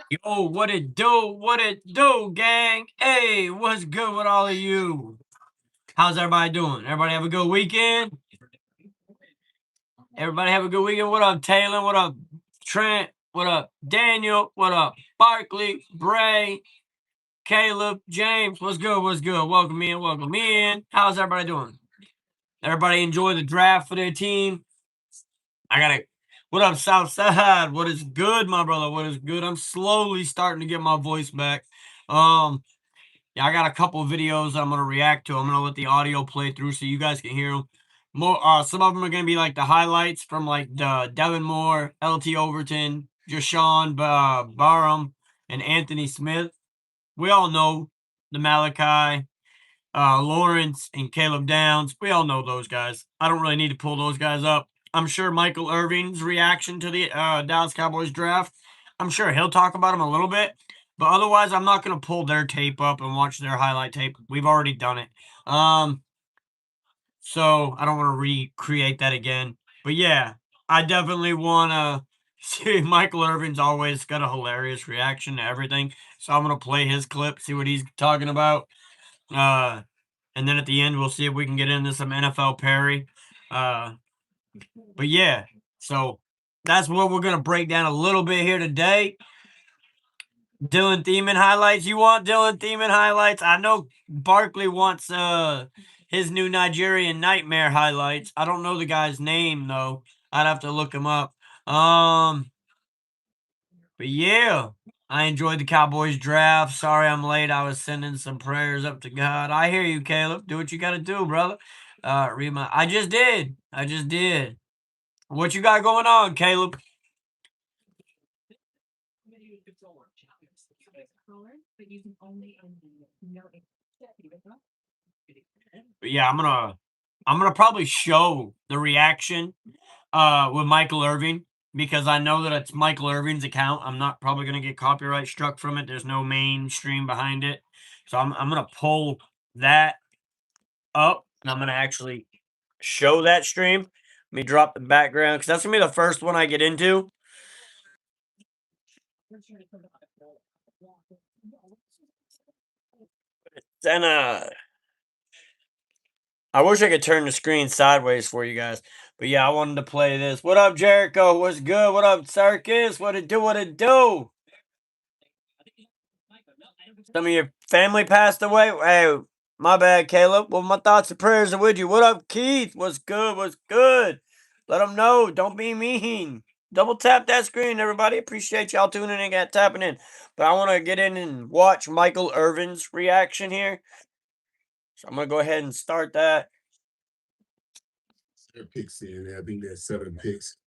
Yo, what it do? What it do, gang? Hey, what's good with all of you? How's everybody doing? Everybody have a good weekend? Everybody have a good weekend. What up, Taylor? What up, Trent? What up, Daniel? What up, Barkley, Bray, Caleb, James? What's good? What's good? Welcome in. Welcome in. How's everybody doing? Everybody enjoy the draft for their team? I gotta. What up, Southside? What is good, my brother? What is good? I'm slowly starting to get my voice back. Um, Yeah, I got a couple of videos I'm gonna react to. I'm gonna let the audio play through so you guys can hear them. More, some of them are gonna be like the highlights from like the Devin Moore, LT Overton, Jashawn Barham, and Anthony Smith. We all know the Malachi, Lawrence, and Caleb Downs. We all know those guys. I don't really need to pull those guys up. I'm sure Michael Irvin's reaction to the Dallas Cowboys draft, I'm sure he'll talk about them a little bit. But otherwise, I'm not going to pull their tape up and watch their highlight tape. We've already done it. So I don't want to recreate that again. But yeah, I definitely want to see Michael Irvin's always got a hilarious reaction to everything. So I'm going to play his clip, see what he's talking about. Uh, and then at the end, we'll see if we can get into some NFL Perry. Uh, but yeah, so that's what we're going to break down a little bit here today. Dylan Thiemann highlights. You want Dylan Thiemann highlights? I know Barkley wants his new Nigerian Nightmare highlights. I don't know the guy's name though. I'd have to look him up. But yeah, I enjoyed the Cowboys draft. Sorry I'm late. I was sending some prayers up to God. I hear you, Caleb. Do what you got to do, brother. Read my. I just did. I just did. What you got going on, Caleb? But yeah, I'm gonna probably show the reaction with Michael Irvin because I know that it's Michael Irvin's account. I'm not probably gonna get copyright struck from it. There's no mainstream behind it. So I'm gonna pull that up and I'm gonna actually show that stream. Let me drop the background because that's gonna be the first one I get into. Then I wish I could turn the screen sideways for you guys. But yeah, I wanted to play this. What up, Jericho? What's good? What up, Circus? What it do? What it do? Some of your family passed away? Hey, my bad, Caleb. Well, my thoughts and prayers are with you. What up, Keith? What's good? What's good? Let them know. Don't be mean. Double tap that screen, everybody. Appreciate y'all tuning in and tapping in. But I want to get in and watch Michael Irvin's reaction here. So I'm going to go ahead and start that. Their picks in there. I think there's 7 picks.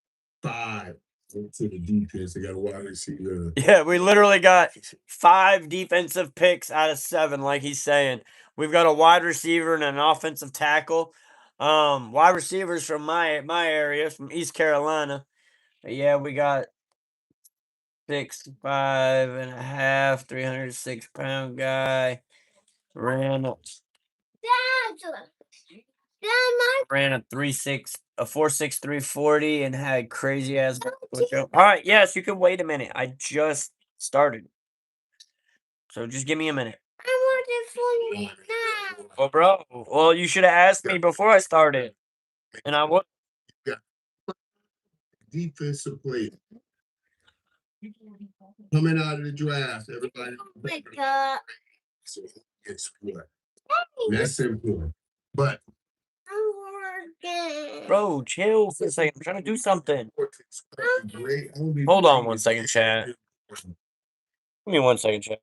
5 to the defense. They got a wide receiver. Yeah, we literally got 5 defensive picks out of 7, like he's saying. We've got a wide receiver and an offensive tackle. Wide receivers from my area, from East Carolina. But yeah, we got 6'5.5", 306-pound guy. Ran a ran a 4.6 340 and had crazy ass. All right, yes, you can wait a minute. I just started. So just give me a minute. I want it for you now. Well, bro, well, you should have asked me before I started. And I would. Defensive player coming out of the draft. Everybody. Oh my God. So it's what? That's important. But Bro, chill for a second. I'm trying to do something. Hold on 1 second, chat. Give me 1 second, chat.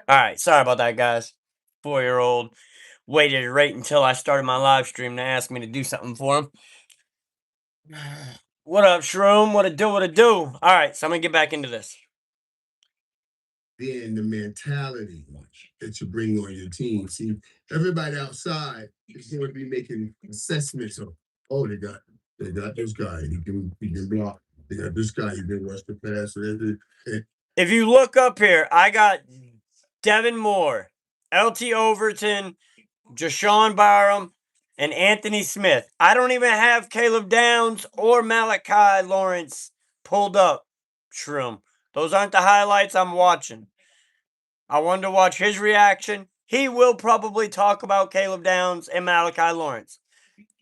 All right, sorry about that, guys. 4-year-old waited right until I started my live stream to ask me to do something for him. What up, Shroom? What it do? What it do? All right, so I'm gonna get back into this. Then the mentality that you bring on your team. See, everybody outside is going to be making assessments of, oh, they got this guy, he can block. They got this guy, he can rush the pass. If you look up here, I got Devin Moore, LT Overton, Jashawn Barham, and Anthony Smith. I don't even have Caleb Downs or Malachi Lawrence pulled up, Shroom. Those aren't the highlights I'm watching. I wanted to watch his reaction. He will probably talk about Caleb Downs and Malachi Lawrence.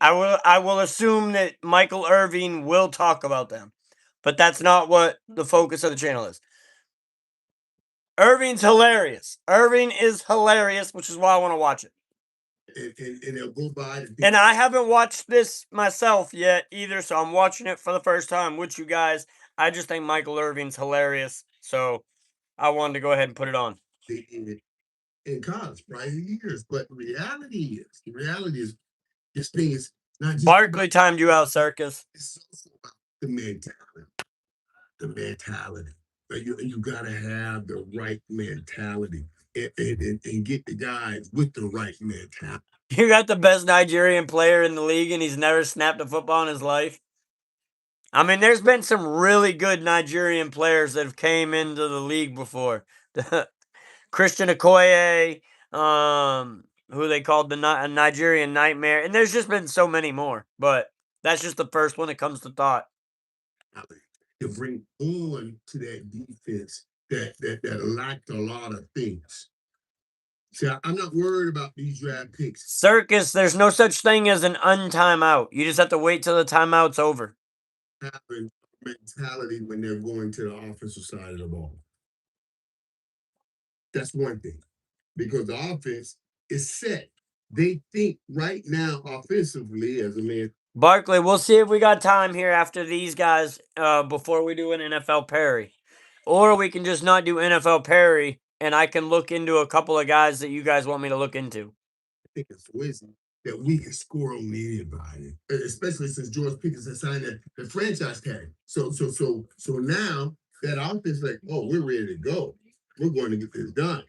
I will assume that Michael Irvin will talk about them. But that's not what the focus of the channel is. Irvin's hilarious. Irvin is hilarious, which is why I want to watch it. And they'll go by. And I haven't watched this myself yet either, so I'm watching it for the first time with you guys. I just think Michael Irvin's hilarious, so I wanted to go ahead and put it on. In college, right? Years, but the reality is, this thing is not just Barkley timed you out, Circus. It's also about the mentality. The mentality. But you gotta have the right mentality and get the guys with the right mentality. You got the best Nigerian player in the league, and he's never snapped a football in his life. I mean, there's been some really good Nigerian players that have came into the league before. Christian Okoye, who they called the Nigerian Nightmare, and there's just been so many more. But that's just the first one that comes to thought. To bring on to that defense that lacked a lot of things. See, I'm not worried about these draft picks. Circus, there's no such thing as an untimeout. You just have to wait till the timeout's over. Having mentality when they're going to the offensive side of the ball. That's one thing. Because the offense is set. They think right now offensively as a man. Barkley, we'll see if we got time here after these guys before we do an NFL Perry. Or we can just not do NFL Perry, and I can look into a couple of guys that you guys want me to look into. I think it's wisdom that we can score on anybody, especially since George Pickens has signed the franchise tag. So now that offense, like, oh, we're ready to go. We're going to get this done.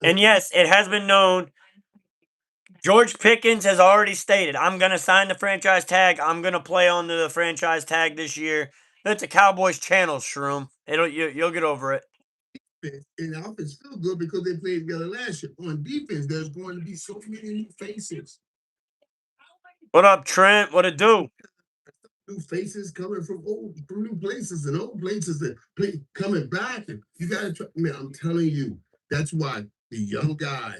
And yes, it has been known. George Pickens has already stated, I'm going to sign the franchise tag. I'm going to play on the franchise tag this year. It's a Cowboys channel, Shroom. You'll get over it. And the offense feel good because they played together last year. On defense, there's going to be so many new faces. What up, Trent? What it do? New faces coming from new places and old places that coming back. And you got to try. Man, I'm telling you, that's why the young guy,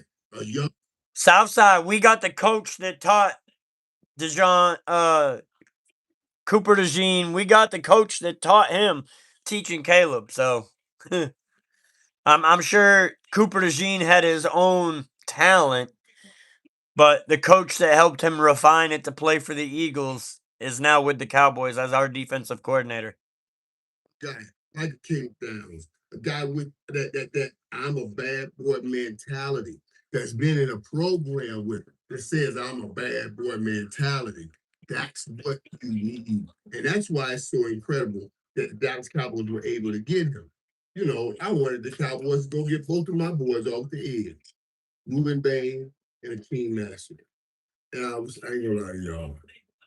Southside, we got the coach that taught Cooper DeJean. We got the coach that taught him teaching Caleb. So I'm sure Cooper DeJean had his own talent, but the coach that helped him refine it to play for the Eagles is now with the Cowboys as our defensive coordinator. Guy like King Downs, a guy with that I'm a bad boy mentality that's been in a program with that says I'm a bad boy mentality. That's what you need. And that's why it's so incredible that the Dallas Cowboys were able to get him. You know, I wanted the Cowboys to go get both of my boys off the edge. Ruben Bain and Akeem Master. And I ain't gonna lie to y'all.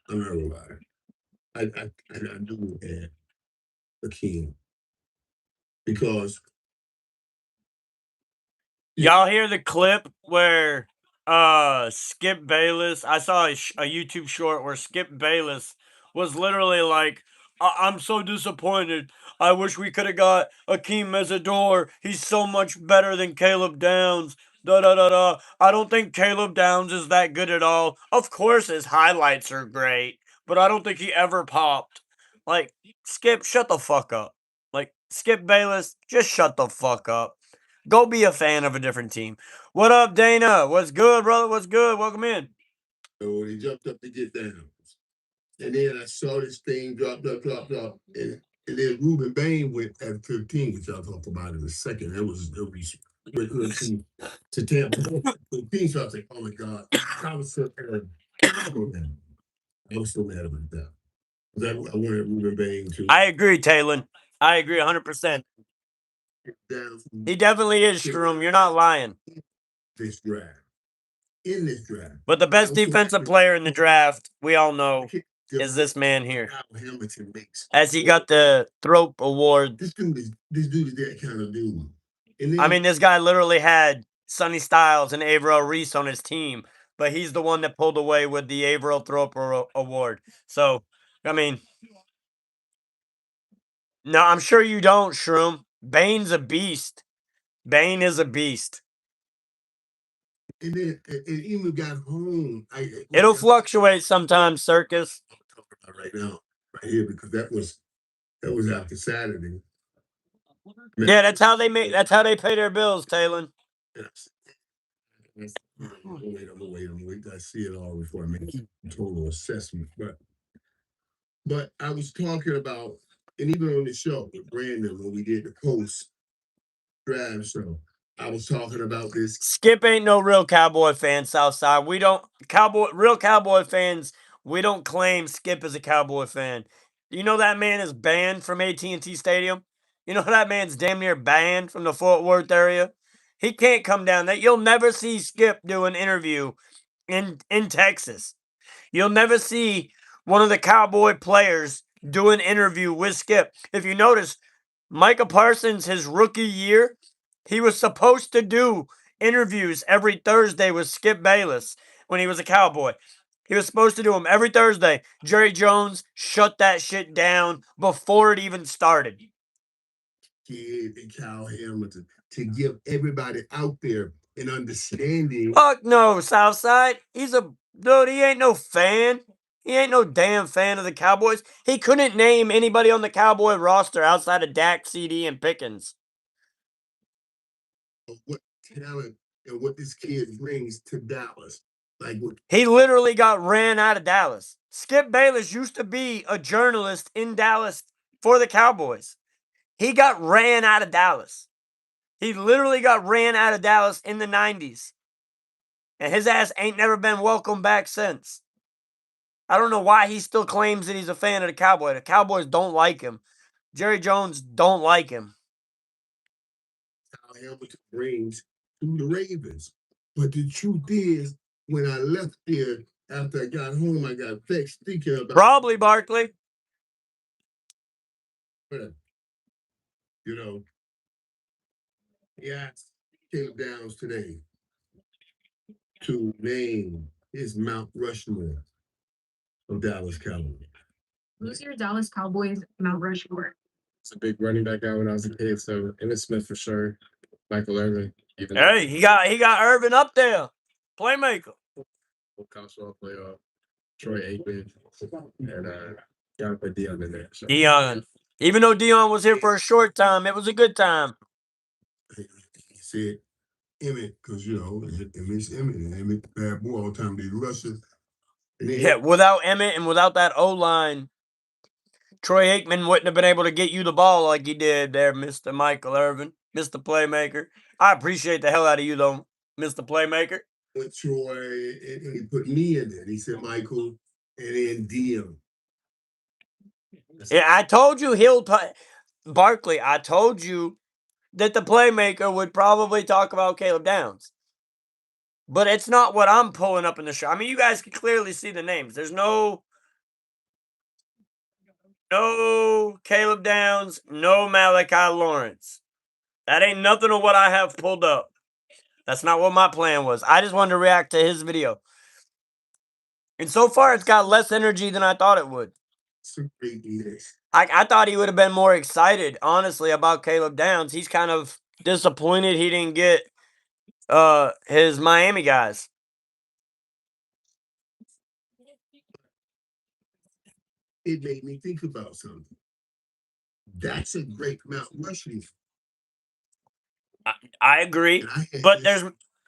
I'm not gonna lie. I do have Akeem. Because y'all hear the clip where Skip Bayless, I saw a YouTube short where Skip Bayless was literally like, I'm so disappointed. I wish we could have got Akeem Mesidor. He's so much better than Caleb Downs. Da da da da. I don't think Caleb Downs is that good at all. Of course his highlights are great, but I don't think he ever popped. Like, Skip, shut the fuck up. Like, Skip Bayless, just shut the fuck up. Go be a fan of a different team. What up, Dana? What's good, brother? What's good? Welcome in. So he jumped up to get down. And then I saw this thing drop. And then Ruben Bain went at 15, which I'll talk about in a second. It was to Tampa. The team starts like, oh my God, I was so mad. I was so mad about that. I wanted Ruben Bain to. I agree, Taylor. I agree 100%. He definitely is, Strom. You're not lying. This draft. In this draft. But the best defensive player in the draft, we all know, is this man here. As he got the Thrope Award. This dude is that kind of dude. I mean, this guy literally had Sonny Styles and Averill Reese on his team, but he's the one that pulled away with the Averill Thrope Award. So, I mean, no, I'm sure you don't, Shroom. Bane's a beast. Bane is a beast. And then it even got home. It'll fluctuate sometimes, Circus. Right now, right here, because that was after Saturday. Yeah, that's how they pay their bills, Taylor. Yes. I'm gonna wait. I see it all before I make a total assessment. But I was talking about, and even on the show with Brandon when we did the post draft show, I was talking about this. Skip ain't no real Cowboy fan, Southside. We don't real Cowboy fans. We don't claim Skip is a Cowboy fan. You know that man is banned from AT&T Stadium. You know that man's damn near banned from the Fort Worth area. He can't come down there. You'll never see Skip do an interview in Texas. You'll never see one of the Cowboy players do an interview with Skip. If you notice, Micah Parsons, his rookie year, he was supposed to do interviews every Thursday with Skip Bayless when he was a Cowboy. He was supposed to do them every Thursday. Jerry Jones shut that shit down before it even started. Kid and Cal Hamilton to give everybody out there an understanding. Fuck no, Southside. He's a dude. He ain't no fan. He ain't no damn fan of the Cowboys. He couldn't name anybody on the Cowboy roster outside of Dak, CD, and Pickens. What talent and what this kid brings to Dallas. He literally got ran out of Dallas. Skip Bayless used to be a journalist in Dallas for the Cowboys. He got ran out of Dallas. He literally got ran out of Dallas in the 90s. And his ass ain't never been welcomed back since. I don't know why he still claims that he's a fan of the Cowboys. The Cowboys don't like him. Jerry Jones don't like him. Hamilton brings to the Ravens. But the truth is, when I left there after I got home, I got vexed thinking about probably Barkley. You know, he asked Caleb Downs today to name his Mount Rushmore of Dallas Cowboys. Who's your Dallas Cowboys Mount Rushmore? It's a big running back guy when I was a kid, so Emmitt Smith for sure. Michael Irvin. Hey, he got Irvin up there. Playmaker. College playoff. Troy Aikman. And gotta put Dion in there. So. Dion. Even though Dion was here for a short time, it was a good time. He said Emmitt, because Emmitt's Emmitt, and Emmitt bad boy all the time. They rushing. Yeah, without Emmitt and without that O-line, Troy Aikman wouldn't have been able to get you the ball like he did there, Mr. Michael Irvin, Mr. Playmaker. I appreciate the hell out of you, though, Mr. Playmaker. With Troy, and he put me in there. He said Michael, and then Dion. Yeah, I told you Barkley, I told you that the Playmaker would probably talk about Caleb Downs. But it's not what I'm pulling up in the show. I mean, you guys can clearly see the names. There's no Caleb Downs, no Malachi Lawrence. That ain't nothing of what I have pulled up. That's not what my plan was. I just wanted to react to his video. And so far, it's got less energy than I thought it would. I thought he would have been more excited, honestly, about Caleb Downs. He's kind of disappointed he didn't get his Miami guys. It made me think about something. That's a great Mount Rushmore. I agree, but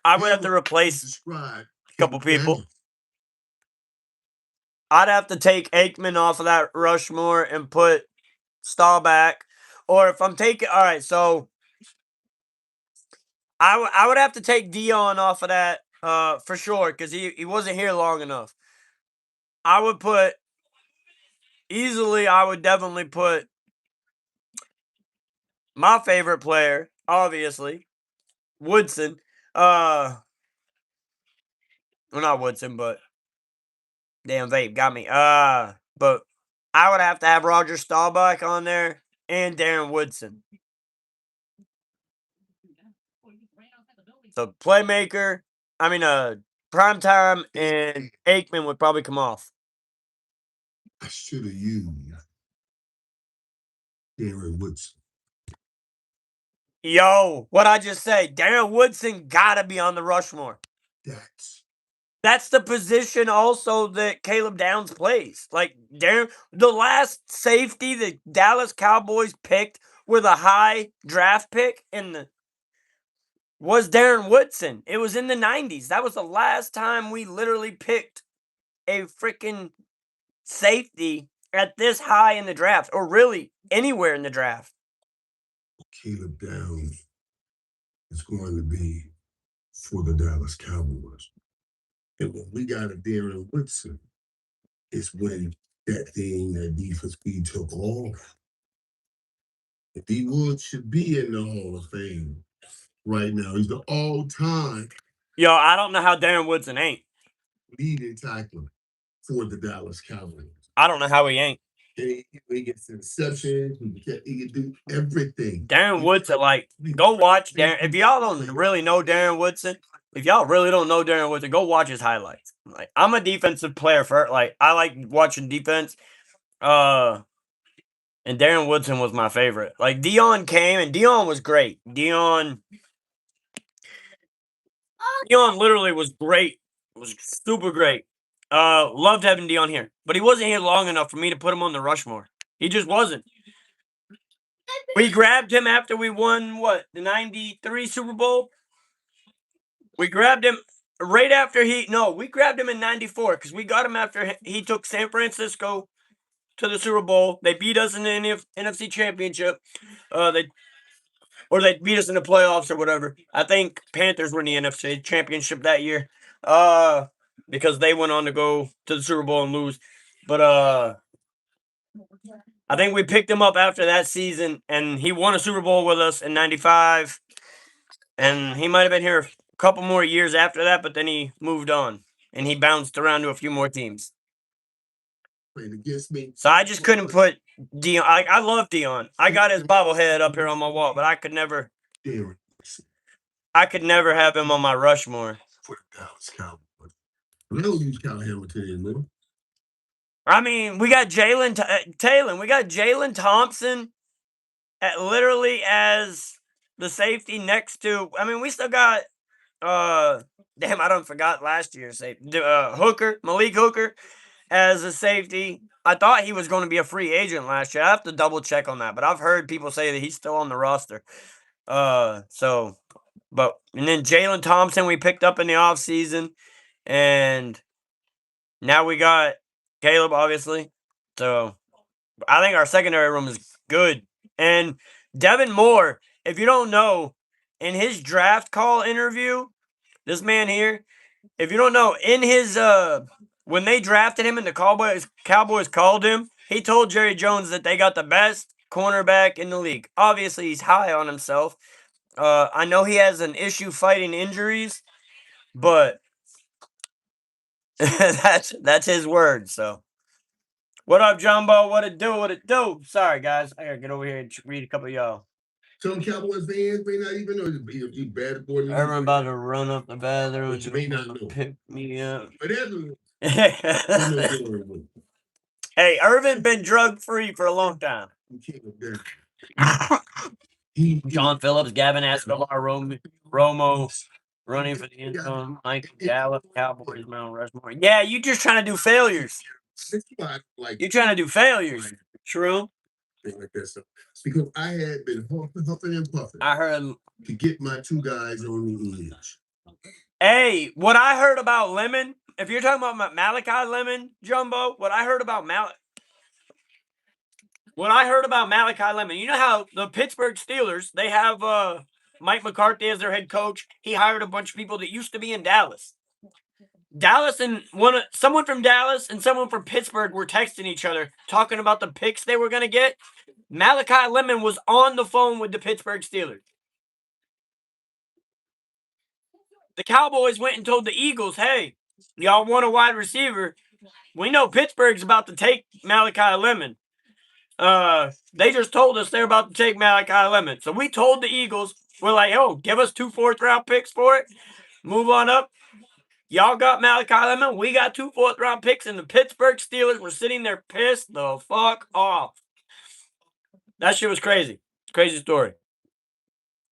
I would have to replace a couple people. I'd have to take Aikman off of that Rushmore and put Staubach. Or if I'm taking, all right, so I would have to take Dion off of that for sure because he wasn't here long enough. I would definitely put my favorite player, obviously, Woodson. Well, not Woodson, but damn vape got me. But I would have to have Roger Staubach on there and Darren Woodson. So playmaker, primetime and Aikman would probably come off. I should have used Darren Woodson. Yo, what I just say? Darren Woodson gotta be on the Rushmore. That's the position also that Caleb Downs plays. Like Darren, the last safety the Dallas Cowboys picked with a high draft pick was Darren Woodson. It was in the 90s. That was the last time we literally picked a freaking safety at this high in the draft, or really anywhere in the draft. Caleb Downs is going to be for the Dallas Cowboys. And when we got a Darren Woodson, it's when that defense we took off. D Wood should be in the Hall of Fame right now. He's the all-time. Yo, I don't know how Darren Woodson ain't leading tackler for the Dallas Cowboys. I don't know how he ain't. He gets interceptions. He can do everything. Darren Woodson, go watch Darren. If y'all don't really know Darren Woodson, go watch his highlights. I'm a defensive player I like watching defense. And Darren Woodson was my favorite. Dion came and Dion was great. Dion literally was great. Was super great. Loved having Dion here. But he wasn't here long enough for me to put him on the Rushmore. He just wasn't. We grabbed him after we won, the 93 Super Bowl? We grabbed him right after we grabbed him in 94 because we got him after he took San Francisco to the Super Bowl. They beat us in the NFC Championship. They beat us in the playoffs or whatever. I think Panthers were in the NFC Championship that year because they went on to go to the Super Bowl and lose. But I think we picked him up after that season, and he won a Super Bowl with us in 95. And he might have been here a couple more years after that, but then he moved on, and he bounced around to a few more teams. So I just couldn't put Dion. I love Dion. I got his bobblehead up here on my wall, but I could never have him on my Rushmore. For the Dallas Cowboys. I don't use Kyle Hamilton anymore. I mean, we got Taylor. We got Jalen Thompson literally as the safety next to. I mean, we still got. Damn, I don't forgot last year's safety. Malik Hooker as a safety. I thought he was going to be a free agent last year. I have to double check on that, but I've heard people say that he's still on the roster. And then Jalen Thompson we picked up in the offseason, and now we got Caleb, obviously. So I think our secondary room is good. And Devin Moore, if you don't know, in his draft call interview, this man here, if you don't know, in his when they drafted him and the Cowboys called him, he told Jerry Jones that they got the best cornerback in the league. Obviously, he's high on himself. I know he has an issue fighting injuries, but that's his word. So, what up, Jumbo? What it do? What it do? Sorry, guys, I gotta get over here and read a couple of y'all. Some Cowboys fans may not even know you bad boy. I'm about to run up the bathroom. But you may not know. Pick me up. But hey, Irvin been drug free for a long time. John Phillips, Gavin Escobar, Romo running for the end zone. Michael Gallup, Cowboys, Mount Rushmore. Yeah, you just trying to do failures. You're trying to do failures. True. Like that stuff. Because I had been huffing and puffing. I heard to get my two guys on the edge. Hey, what I heard about Lemon, if you're talking about Malachi Lemon, Jumbo, what I heard about Malachi Lemon, you know how the Pittsburgh Steelers, they have Mike McCarthy as their head coach. He hired a bunch of people that used to be in Dallas. Dallas and someone from Dallas and someone from Pittsburgh were texting each other, talking about the picks they were going to get. Malachi Lemon was on the phone with the Pittsburgh Steelers. The Cowboys went and told the Eagles, hey, y'all want a wide receiver? We know Pittsburgh's about to take Malachi Lemon. They just told us they're about to take Malachi Lemon. So we told the Eagles, we're like, oh, give us 2 4th-round picks for it. Move on up. Y'all got Malachi Lemon. We got 2 4th-round picks, and the Pittsburgh Steelers were sitting there pissed the fuck off. That shit was crazy. Crazy story.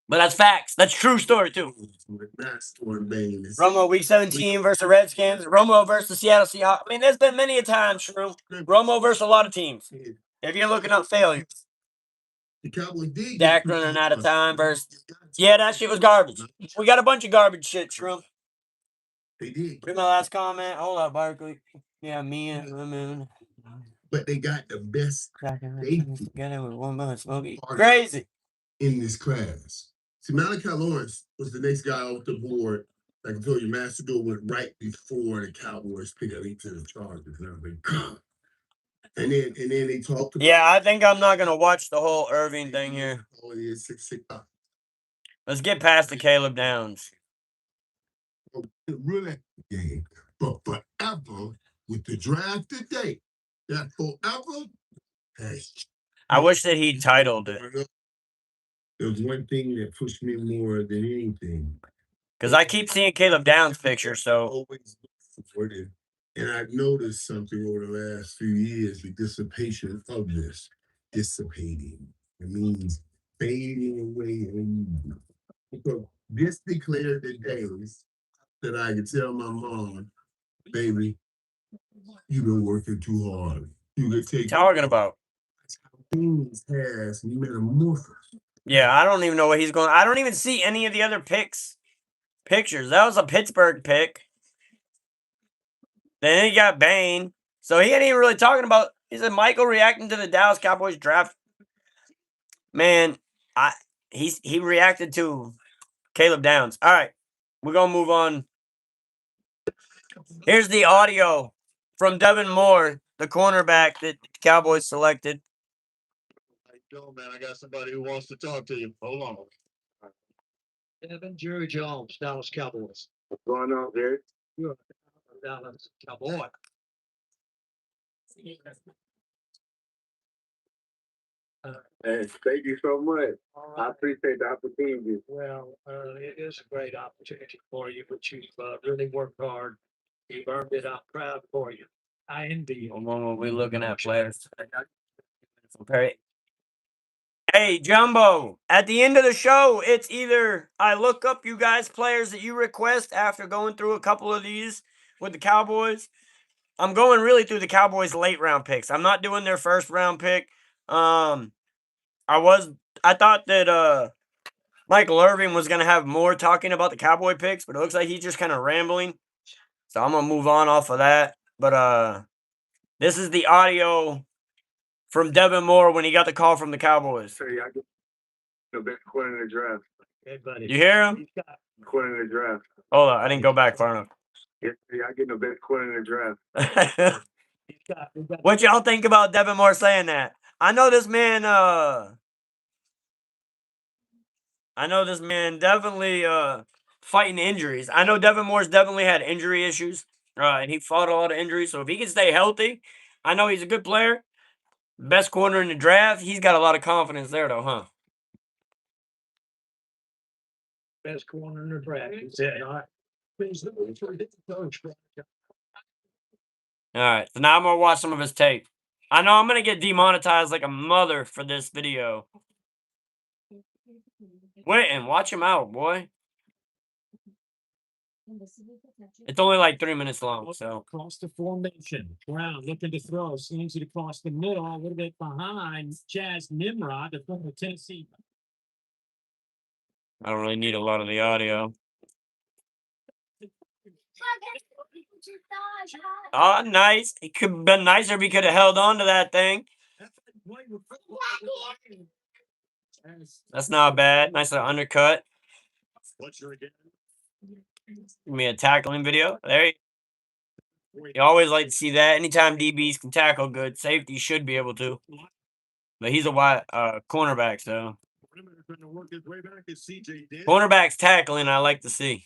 But that's facts. That's true story, too. Romo, week 17 versus the Redskins. Romo versus the Seattle Seahawks. I mean, there's been many a time, Shrew. Romo versus a lot of teams. If you're looking up failures. The Cowboys did. Dak running out of time versus. Yeah, that shit was garbage. We got a bunch of garbage shit, Shrew. They did. Read my last comment. Hold up, Barkley. Yeah, me and women. But they got the best safety together with one month smoky. Crazy. In this class. See, Malachi Lawrence was the next guy off the board. Like I told you, Master went right before the Cowboys picked up to the Chargers. And I was like, God. And then they talked about. Yeah, I think I'm not gonna watch the whole Irvin thing here. Oh, it is 6. Let's get past the Caleb Downs. Really game, but forever with the draft today, that forever. Hey, I wish that he titled it. There's one thing that pushed me more than anything. Because I keep seeing Caleb Downs' picture, so. Always supportive. And I've noticed something over the last few years, the dissipation of this. Dissipating. It means fading away. Because this declared the days that I could tell my mom, baby, you've been working too hard. You could take. Talking about. Things has metamorphosis. Yeah, I don't even know what he's going. I don't even see any of the other pictures. That was a Pittsburgh pick. Then he got Bain. So he ain't even really talking about. He said Michael reacting to the Dallas Cowboys draft. Man, he reacted to Caleb Downs. All right, we're gonna move on. Here's the audio from Devin Moore, the cornerback that the Cowboys selected. How you doing, man? I got somebody who wants to talk to you. Hold on. Devin, Jerry Jones, Dallas Cowboys. What's going on, Jerry? You're a Dallas Cowboy. Hey, thank you so much. All I right. appreciate the opportunity. Well, it is a great opportunity for you, but you've really worked hard. You've earned it. I'm proud for you. I envy you. When we're looking at players. Okay. Hey, Jumbo, at the end of the show, it's either I look up you guys players that you request after going through a couple of these with the Cowboys. I'm going really through the Cowboys' late round picks. I'm not doing their first round pick. I thought that Michael Irvin was gonna have more talking about the Cowboy picks, but it looks like he's just kind of rambling. So I'm gonna move on off of that. But this is the audio from Devin Moore when he got the call from the Cowboys. Hey, I get the best corner in the draft. Hey, buddy. You hear him? Corner in the draft. Hold on, I didn't go back far enough. Yeah, I get the best corner in the draft. What y'all think about Devin Moore saying that? I know this man definitely fighting injuries. I know Devin Moore's definitely had injury issues. And he fought a lot of injuries. So if he can stay healthy, I know he's a good player. Best corner in the draft. He's got a lot of confidence there, though, huh? Best corner in the draft. He said, all right. All right. So now I'm going to watch some of his tape. I know I'm going to get demonetized like a mother for this video. Wait and watch him out, boy. It's only like 3 minutes long, so. Across the formation. Brown looking to throw. Slings it across the middle. A little bit behind Jazz Nimrod, the former Tennessee. I don't really need a lot of the audio. Oh, nice. It could have been nicer if he could have held on to that thing. That's not bad. Nice little undercut. Give me a tackling video. There you always like to see that. Anytime DBs can tackle good, safety should be able to. But he's a wide cornerback, so cornerbacks tackling I like to see.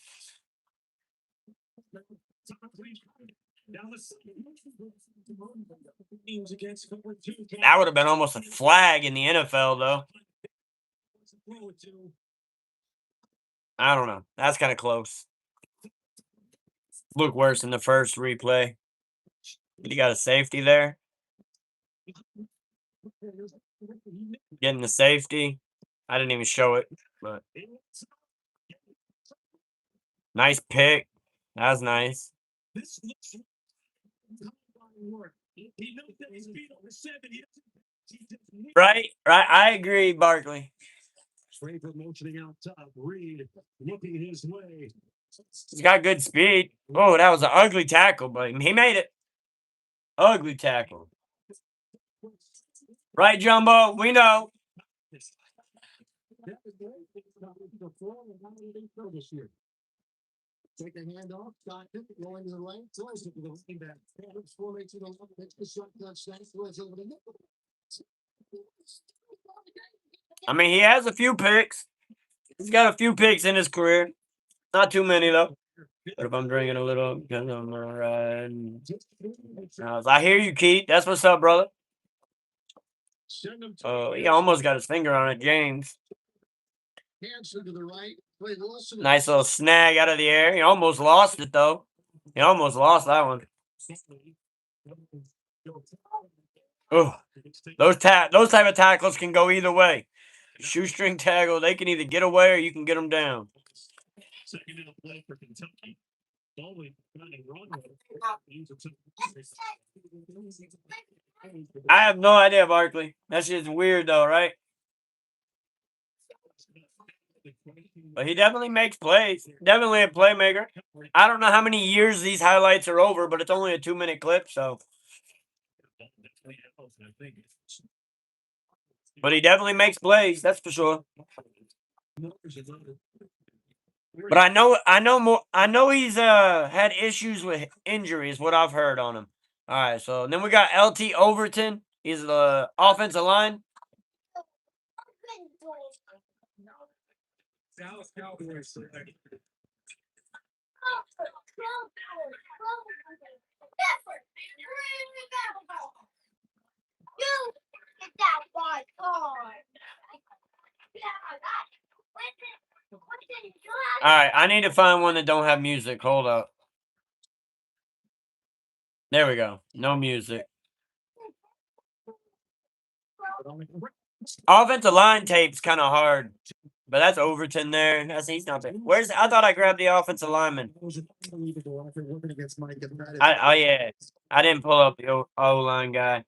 That would have been almost a flag in the NFL, though. I don't know. That's kind of close. Look worse in the first replay. You got a safety there. Getting the safety. I didn't even show it, but nice pick. That was nice. Right. I agree, Barkley. He's got good speed. Oh, that was an ugly tackle, but he made it. Ugly tackle. Right, Jumbo? We know. Take a hand off, got it, going to the right, throws it to the running back. Formates to the left, makes the shotgun snap, throws over the middle. I mean, he has a few picks. He's got a few picks in his career. Not too many, though. But if I'm drinking a little, because I'm riding. I hear you, Keith. That's what's up, brother. Oh, he almost got his finger on it, James. Nice little snag out of the air. He almost lost it, though. He almost lost that one. Oh, those type of tackles can go either way. Shoestring tackle, they can either get away or you can get them down. I have no idea, Barkley. That's just weird, though, right? But he definitely makes plays. Definitely a playmaker. I don't know how many years these highlights are over, but it's only a 2-minute clip, so. But he definitely makes plays, that's for sure. But I know he's had issues with injuries, what I've heard on him. All right, so then we got LT Overton. He's the offensive line. Dallas Cowboys. All right, I need to find one that don't have music. Hold up. There we go. No music. Offensive line tape's kind of hard, but that's Overton there. He's not bad. I thought I grabbed the offensive lineman. Yeah. I didn't pull up the O-line guy.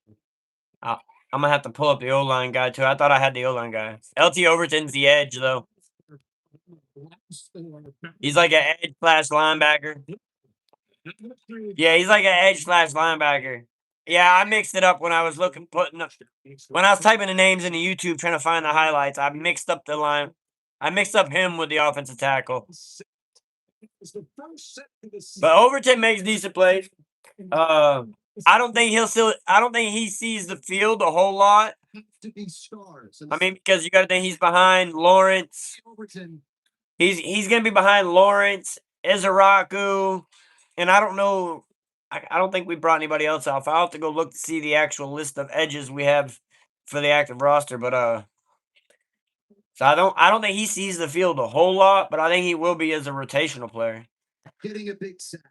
I'm gonna have to pull up the O-line guy too. I thought I had the O-line guy. LT Overton's the edge though. He's like an edge / linebacker. Yeah, he's like an edge / linebacker. Yeah, I mixed it up when I was when I was typing the names into YouTube trying to find the highlights. I mixed up the line. I mixed up him with the offensive tackle. But Overton makes decent plays. I don't think he sees the field a whole lot. I mean, because you got to think he's behind Lawrence. He's gonna be behind Lawrence, Izaraku, and I don't know. I don't think we brought anybody else off. I'll have to go look to see the actual list of edges we have for the active roster. But so I don't think he sees the field a whole lot, but I think he will be as a rotational player. Getting a big sack.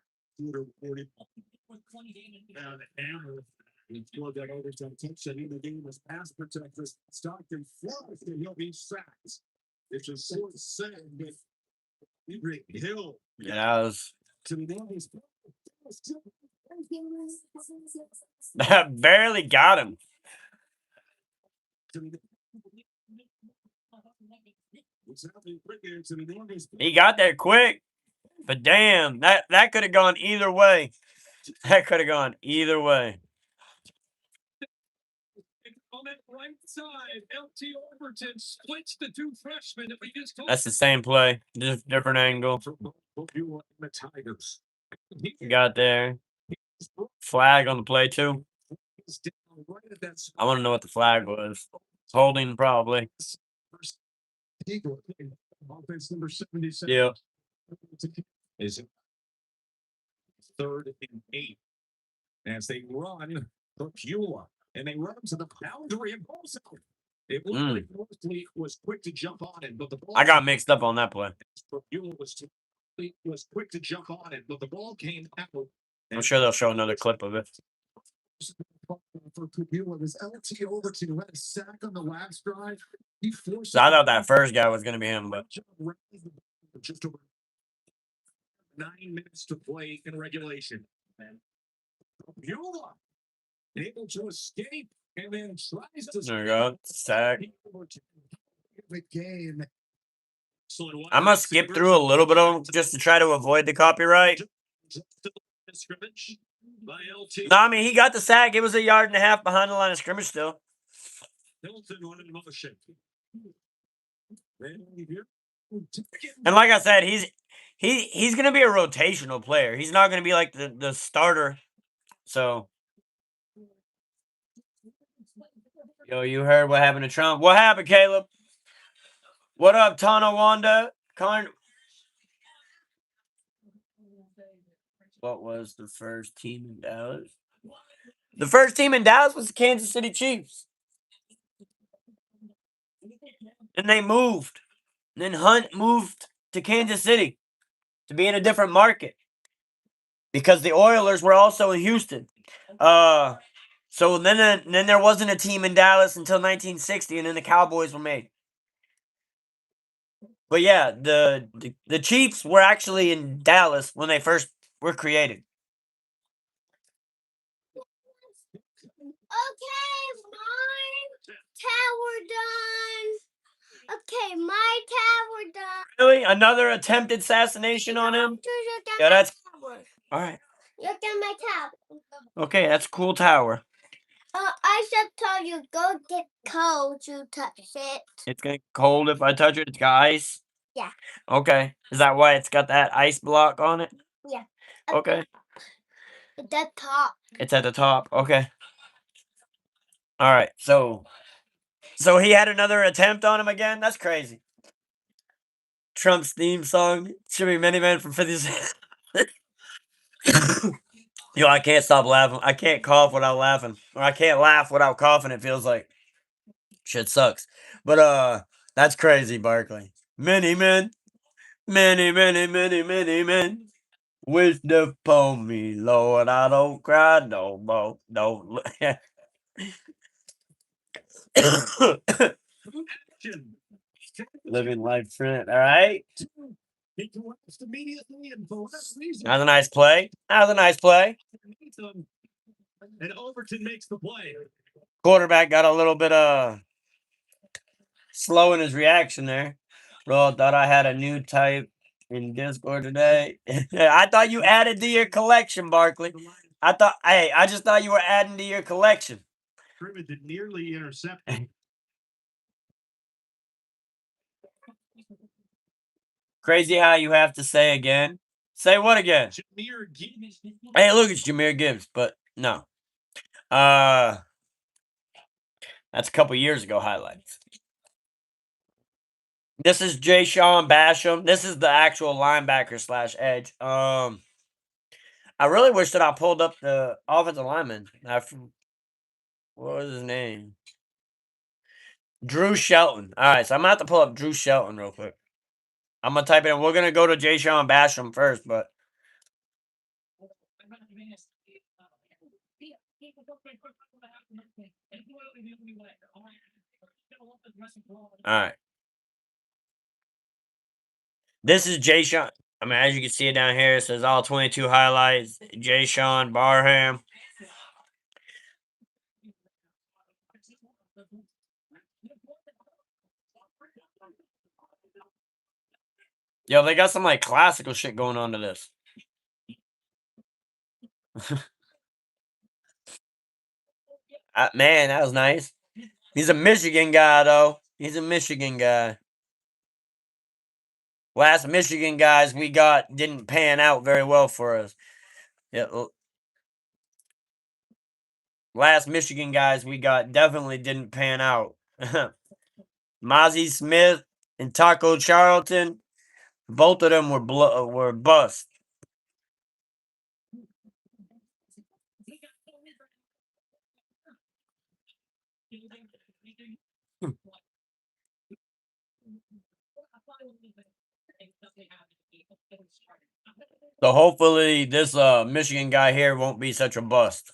That Overton attention in the game as pass protectors. Stockton flies and he'll be sacked. It's a short set, but Hill. Yeah, that barely got him. He got there quick, but damn, that could have gone either way. That could have gone either way. On that right side, LT Overton splits the two freshmen that we just talked That's the same play, just different angle. the Tigers. Got there. Flag on the play too. He's down right at that I want to know what the flag was. Holding probably. Eagle. Offense number 77. Yeah. Is it 3rd and 8 as they run the Uar, and they run to the boundary of goal zone. It looked like Mosley was quick to jump on it, but the ball I got mixed up on that play. Uar was quick to jump on it, but the ball came out. I'm sure they'll show another clip of it. For Pupila was LT Overton who had a sack on the last drive. He forced. So I thought that first guy was going to be him, but just over 9 minutes to play in regulation. Pupila able to escape and then tries to. there you go. Sack. The game. I'm going to skip through a little bit of them just to try to avoid the copyright. Scrimmage by LT. No, I mean, he got the sack. It was 1.5 yards behind the line of scrimmage still. Hilton wanted motion. And like I said, he's going to be a rotational player. He's not going to be like the starter. So, yo, you heard what happened to Trump. What happened, Caleb? What up, Tonawanda? What was the first team in Dallas? The first team in Dallas was the Kansas City Chiefs. And they moved. And then Hunt moved to Kansas City to be in a different market. Because the Oilers were also in Houston. So then there wasn't a team in Dallas until 1960, and then the Cowboys were made. But yeah, the Chiefs were actually in Dallas when they first were created. Okay, my tower done. Okay, my tower done. Really? Another attempted assassination on him? Yeah, that's all right. Look at my tower. Okay, that's a cool tower. I should tell you, go get cold to touch it. It's gonna get cold if I touch it. It's got ice. Yeah. Okay. Is that why it's got that ice block on it? Yeah. Okay. It's at the top. It's at the top. Okay. All right. So he had another attempt on him again? That's crazy. Trump's theme song should be Many Men from 50 Cent. Yo, I can't stop laughing. I can't cough without laughing. Or I can't laugh without coughing, it feels like. Shit sucks. But that's crazy, Barkley. Many men. Many, many, many, many men. Wish death upon me, Lord. I don't cry no more. Don't. Living life, friend. All right. That was a nice play. That was a nice play. And Overton makes the play. Quarterback got a little bit slow in his reaction there. Bro, thought I had a new type in Discord today. I thought you added to your collection, Barkley. I just thought you were adding to your collection. Irvin did nearly intercept. Crazy how you have to say again. Say what again? Jameer Gibbs. Hey, look, it's Jameer Gibbs, but no. That's a couple years ago highlights. This is Jay Sean Basham. This is the actual linebacker / edge. I really wish that I pulled up the offensive lineman. What was his name? Drew Shelton. All right, so I'm going to have to pull up Drew Shelton real quick. I'm going to type it in. We're going to go to Jay Sean Basham first, but. All right. This is Jay Sean. I mean, as you can see it down here, it says all 22 highlights. Jay Sean Barham. Yo, they got some like classical shit going on to this. Man, that was nice. He's a Michigan guy, though. He's a Michigan guy. Last Michigan guys we got didn't pan out very well for us. Yeah, last Michigan guys we got definitely didn't pan out. Mozzie Smith and Taco Charlton, both of them were bust. So hopefully this Michigan guy here won't be such a bust.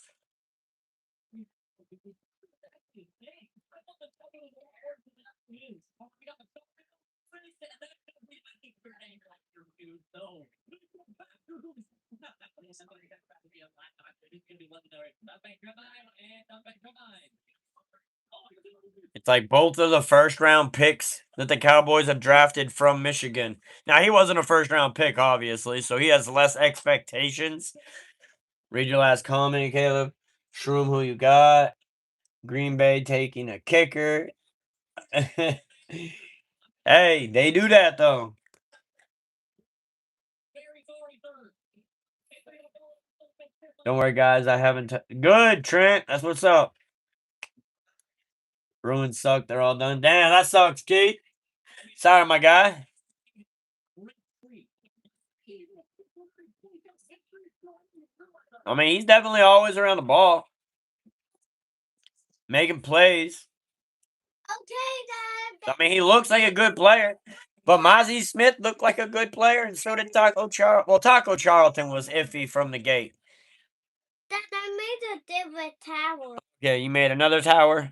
It's like both of the first round picks that the Cowboys have drafted from Michigan. Now, he wasn't a first round pick, obviously, so he has less expectations. Read your last comment, Caleb. Shroom, who you got? Green Bay taking a kicker. Hey, they do that, though. Don't worry, guys. I haven't. Good, Trent. That's what's up. Bruins suck. They're all done. Damn, that sucks, Keith. Sorry, my guy. I mean, he's definitely always around the ball, making plays. Okay, Dad. I mean, he looks like a good player. But Mozzie Smith looked like a good player, and so did Taco Charlton. Well, Taco Charlton was iffy from the gate. Dad, I made a different tower. Yeah, you made another tower.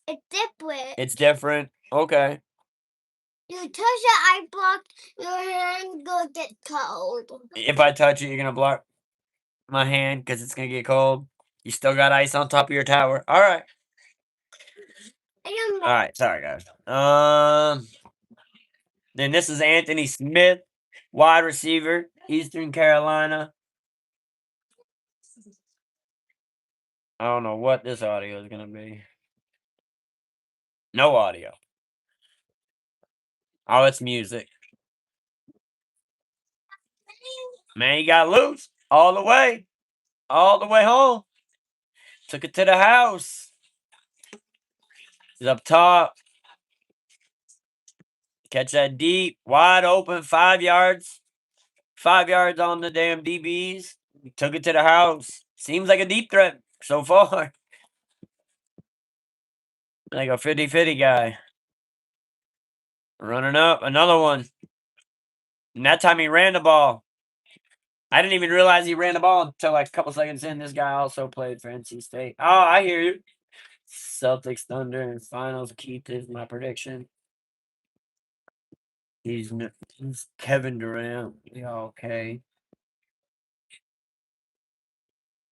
It's different. It's different. Okay. You touch it, I blocked your hand, go get cold. If I touch it, you're going to block my hand because it's going to get cold. You still got ice on top of your tower. All right. All right. Sorry, guys. Then this is Anthony Smith, wide receiver, Eastern Carolina. I don't know what this audio is going to be. No audio. Oh, it's music. Man, he got loose all the way home. Took it to the house. He's up top. Catch that deep, wide open, 5 yards. 5 yards on the damn DBs. He took it to the house. Seems like a deep threat so far. Like a 50-50 guy. Running up, another one. And that time he ran the ball. I didn't even realize he ran the ball until like a couple seconds in. This guy also played for NC State. Oh, I hear you. Celtics, Thunder, and finals. Keith is my prediction. He's Kevin Durant. Yeah, okay.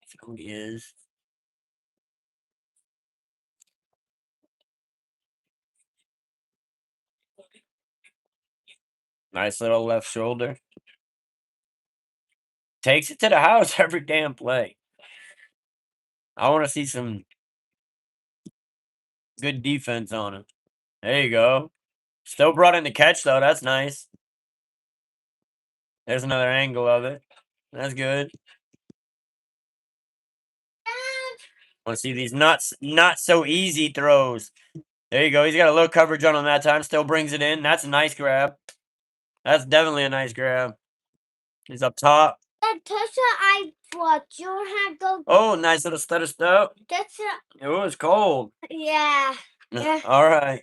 That's who he is. Nice little left shoulder. Takes it to the house every damn play. I want to see some good defense on him. There you go. Still brought in the catch, though. That's nice. There's another angle of it. That's good. Want to see these not so easy throws. There you go. He's got a little coverage on him that time. Still brings it in. That's a nice grab. That's definitely a nice grab. He's up top. That touch I brought your hand go. Oh, nice little stutter step. That's it. It was cold. Yeah. Yeah. All right.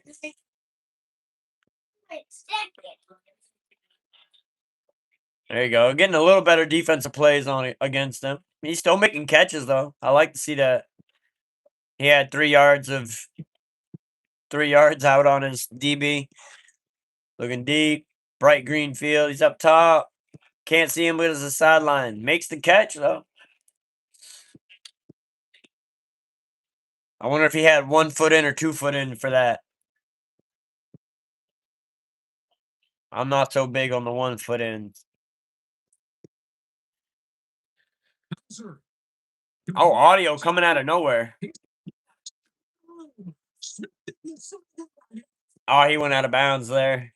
There you go. Getting a little better defensive plays on it against him. He's still making catches, though. I like to see that. He had 3 yards out on his DB. Looking deep. Bright green field. He's up top. Can't see him, but it's a sideline. Makes the catch, though. I wonder if he had 1 foot in or 2 foot in for that. I'm not so big on the 1 foot in. Oh, audio coming out of nowhere. Oh, he went out of bounds there.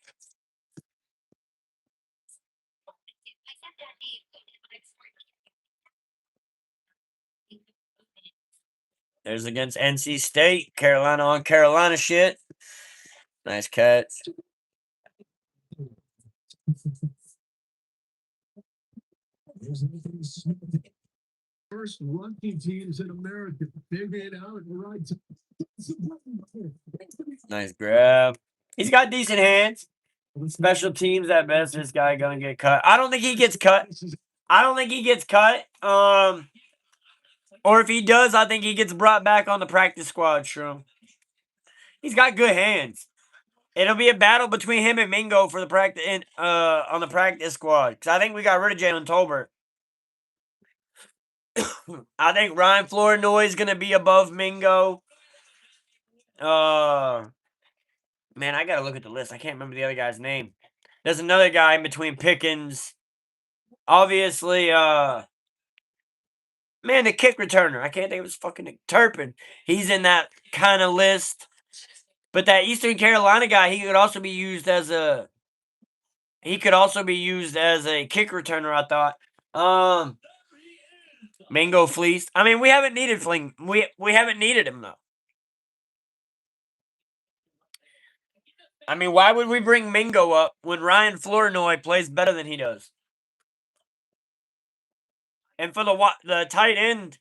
There's against NC State. Carolina on Carolina shit. Nice catch. First rugby teams in America figure it out at the right time. Nice grab. He's got decent hands. Special teams at best. This guy gonna get cut. I don't think he gets cut. Or if he does, I think he gets brought back on the practice squad, Shroom. He's got good hands. It'll be a battle between him and Mingo for the practice on the practice squad. Because I think we got rid of Jalen Tolbert. I think Ryan Flournoy is gonna be above Mingo. Man, I gotta look at the list. I can't remember the other guy's name. There's another guy in between Pickens. Obviously, man, the kick returner. I can't think of his fucking name. Turpin. He's in that kind of list. But that Eastern Carolina guy, he could also be used as a kick returner, I thought. Mingo fleeced. I mean, we haven't needed Fling. We haven't needed him though. I mean, why would we bring Mingo up when Ryan Flournoy plays better than he does? And for the tight end,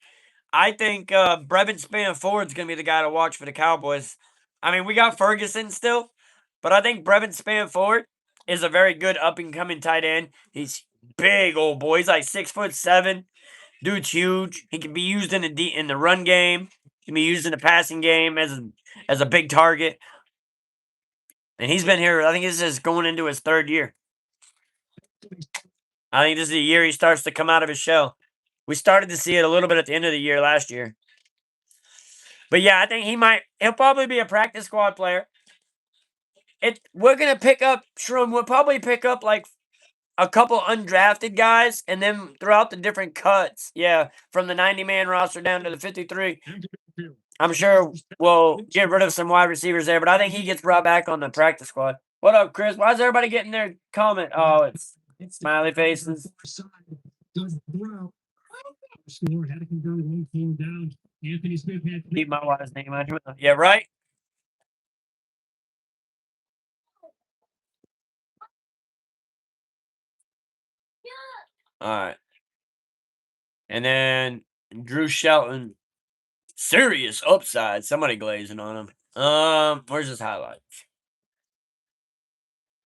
I think Brevin Spann-Ford's going to be the guy to watch for the Cowboys. I mean, we got Ferguson still, but I think Brevin Spann-Ford is a very good up-and-coming tight end. He's big old boy. He's like 6'7". Dude's huge. He can be used in the run game. He can be used in the passing game as a big target. And he's been here, I think this is going into his third year. I think this is the year he starts to come out of his shell. We started to see it a little bit at the end of the year last year. But yeah, I think he'll probably be a practice squad player. We're going to pick up, Shroom, we'll probably pick up like a couple undrafted guys, and then throughout the different cuts, yeah, from the 90-man roster down to the 53, I'm sure we'll get rid of some wide receivers there, but I think he gets brought back on the practice squad. What up, Chris? Why is everybody getting their comment? Oh, it's smiley faces. Keep my wife's name out. Yeah, right? All right. And then Drew Shelton. Serious upside. Somebody glazing on him. Where's his highlights?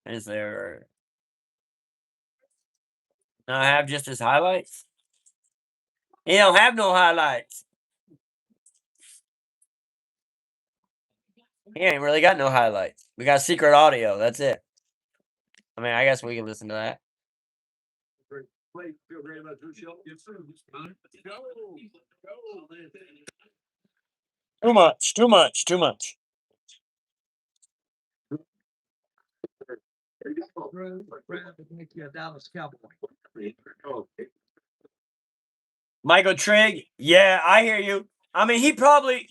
Is there? No, I have just his highlights. He don't have no highlights. He ain't really got no highlights. We got secret audio. That's it. I mean, I guess we can listen to that. Too much. Michael Trigg, yeah, I hear you. I mean, he probably,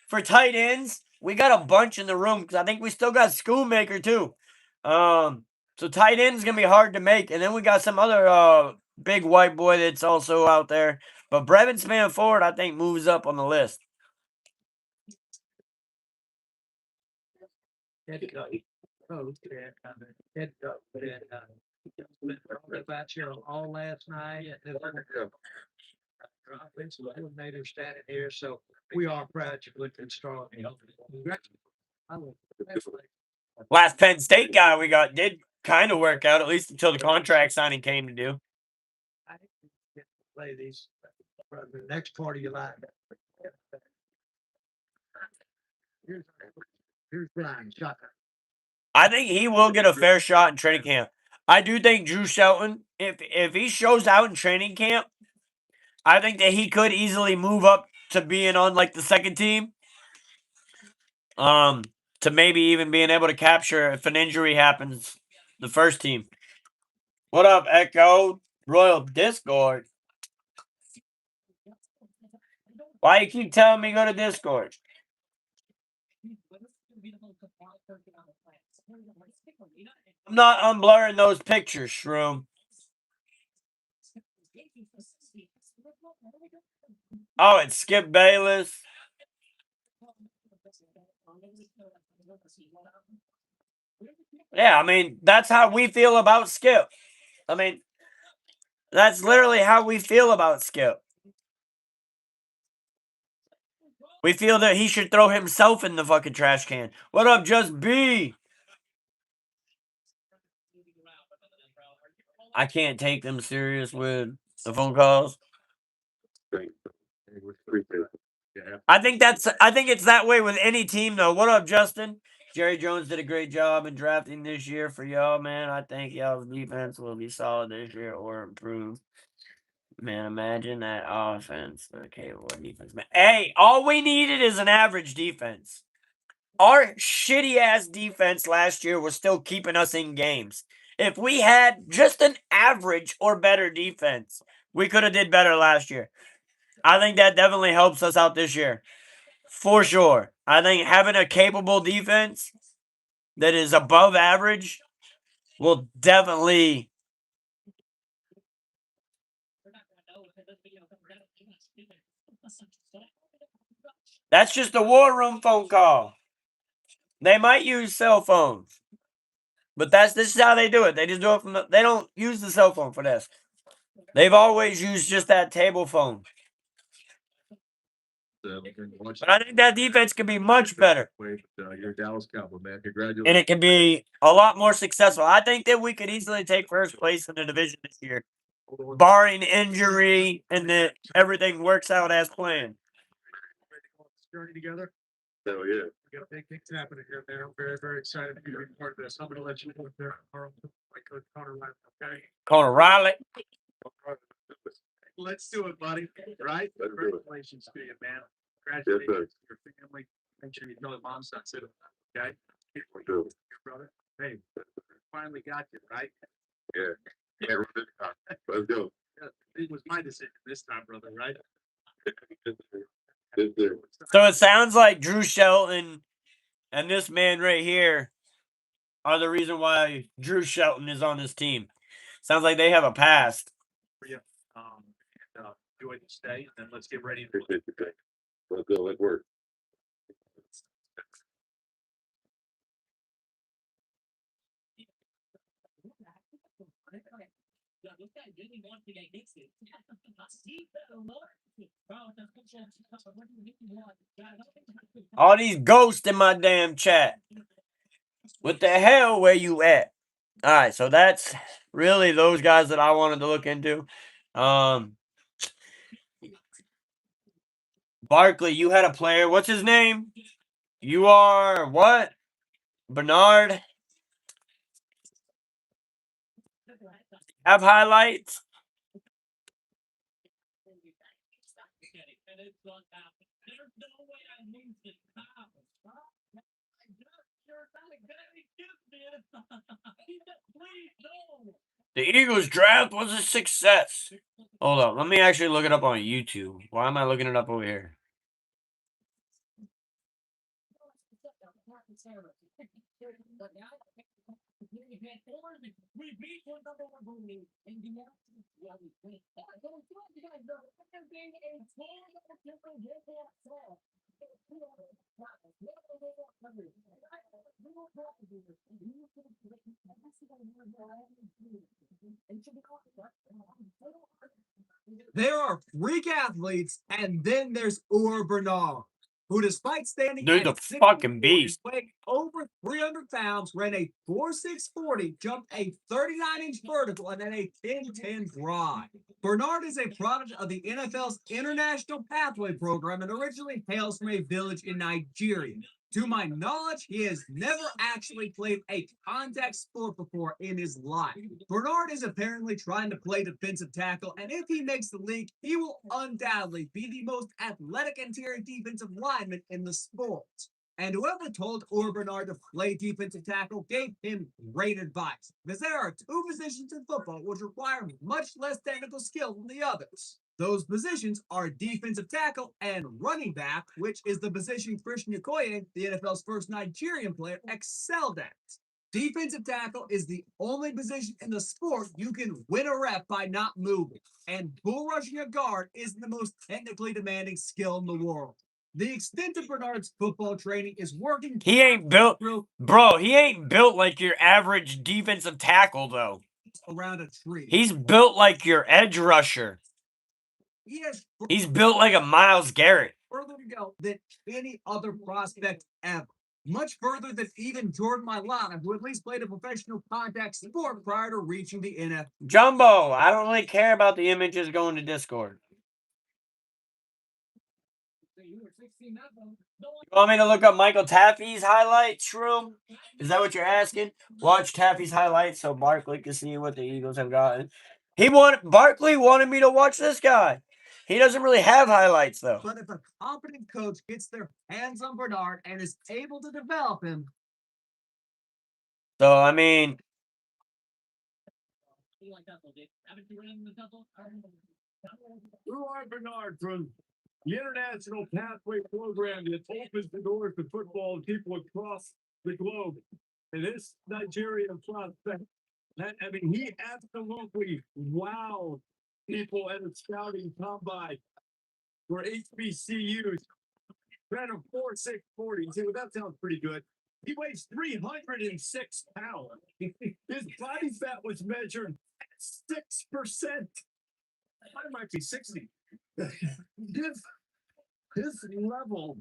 for tight ends, we got a bunch in the room because I think we still got Schoonmaker too. So tight end is gonna be hard to make, and then we got some other big white boy that's also out there. But Brevin Spann-Ford, I think, moves up on the list. All last night. Coordinator standing here, so we are proud you put it strong. Last Penn State guy we got did kind of work out, at least until the contract signing came to do. I play these for the next part of your life. Here's Brian Shotgun. I think he will get a fair shot in training camp. I do think Drew Shelton, if he shows out in training camp, I think that he could easily move up to being on like the second team. To maybe even being able to capture if an injury happens, the first team. What up, Echo? Royal Discord. Why you keep telling me go to Discord? I'm not unblurring those pictures, Shroom. Oh, it's Skip Bayless. Yeah, I mean, that's how we feel about Skip. I mean, that's literally how we feel about Skip. We feel that he should throw himself in the fucking trash can. What up, Just B? I can't take them serious with the phone calls. I think it's that way with any team though. What up, Justin? Jerry Jones did a great job in drafting this year for y'all, man. I think y'all's defense will be solid this year or improve. Man, imagine that offense. Okay, what defense? Man. Hey, all we needed is an average defense. Our shitty ass defense last year was still keeping us in games. If we had just an average or better defense, we could have did better last year. I think that definitely helps us out this year. For sure. I think having a capable defense that is above average will definitely. That's just a war room phone call. They might use cell phones. But this is how they do it. They just do it they don't use the cell phone for this. They've always used just that table phone. But I think that defense could be much better. You're a Dallas Cowboy, man. Congratulations. And it can be a lot more successful. I think that we could easily take first place in the division this year, barring injury and that everything works out as planned. Journey together. Hell yeah. We got big things happening here, man. I'm very, very excited to be a part of this. I'm going to let you know there. Coach Connor Riley, okay? Connor Riley. Let's do it, buddy. Right? Congratulations to you, man. Yes, Congratulations to your family. Make sure you tell your mom that's it. Okay? Your brother. Hey, finally got you, right? Yeah. Let's go. It was my decision this time, brother, right? So it sounds like Drew Shelton and this man right here are the reason why Drew Shelton is on this team. Sounds like they have a past. For you. Enjoy the stay, and then let's get ready. Appreciate you, Jake. Let's go. Let's work. All these ghosts in my damn chat. What the hell? Where you at? All right, so that's really those guys that I wanted to look into. Barkley, you had a player. What's his name? Uar what? Bernard. Have highlights. The Eagles draft was a success. Hold on, let me actually look it up on YouTube. Why am I looking it up over here? There are freak athletes, and then there's Uar Bernard, who, despite standing Dude, at the 6 fucking beast. weighing over 300 pounds, ran a 4.640, jumped a 39-inch vertical, and then a 10-10 drive. Bernard is a product of the NFL's International Pathway Program and originally hails from a village in Nigeria. To my knowledge, he has never actually played a contact sport before in his life. Bernard is apparently trying to play defensive tackle, and if he makes the league, he will undoubtedly be the most athletic interior defensive lineman in the sport. And whoever told Uar Bernard to play defensive tackle gave him great advice, because there are two positions in football which require much less technical skill than the others. Those positions are defensive tackle and running back, which is the position Christian Okoye, the NFL's first Nigerian player, excelled at. Defensive tackle is the only position in the sport you can win a rep by not moving, and bull rushing a guard is the most technically demanding skill in the world. The extent of Bernard's football training is working. He ain't built, bro. He ain't built like your average defensive tackle, though. Around a tree. He's built like your edge rusher. He's built like a Myles Garrett. Further to go than any other prospect ever. Much further than even Jordan Mailata, who at least played a professional contact sport prior to reaching the NFL. Jumbo, I don't really care about the images going to Discord. You want me to look up Michael Taffy's highlights, Shroom? Is that what you're asking? Watch Taffy's highlights so Barkley can see what the Eagles have gotten. Barkley wanted me to watch this guy. He doesn't really have highlights, though. But if a competent coach gets their hands on Bernard and is able to develop him. So, I mean. Uar Bernard from the International Pathway Program that opens the doors to football to people across the globe. And this Nigerian prospect, I mean, he absolutely wowed people at a scouting combine for HBCUs. Ran a 4.640. See, well, that sounds pretty good. He weighs 306 pounds. His body fat was measured at 6%. Mine might be 60. His level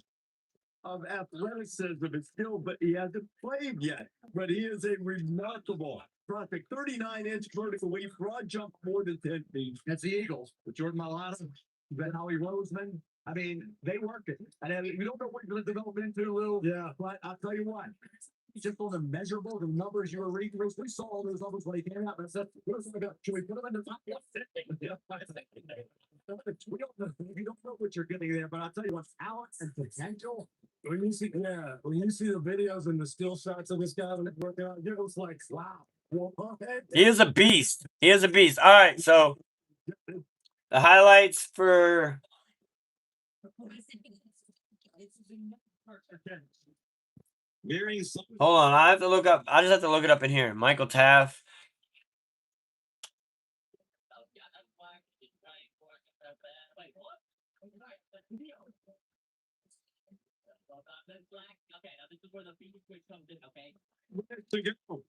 of athleticism is still, but he hasn't played yet. But he is a remarkable prospect. 39-inch vertical leap, broad jump more than 10 feet. That's the Eagles. With Jordan Mailata, Ben Howie Roseman. I mean, they worked it. And I mean, we don't know what you're going to develop into, Lou. Yeah. But I'll tell you what. Just on the measurable, the numbers you were reading, we saw all those numbers when he came out. And I said, should we put them in the top? We don't know what you're getting there, but I'll tell you what, talent and potential. When you see the videos and the still shots of this guy when it's working out, it was like, wow. He is a beast. He is a beast. All right, so the highlights for. Hold on, I just have to look it up in here. Michael Taff. To go.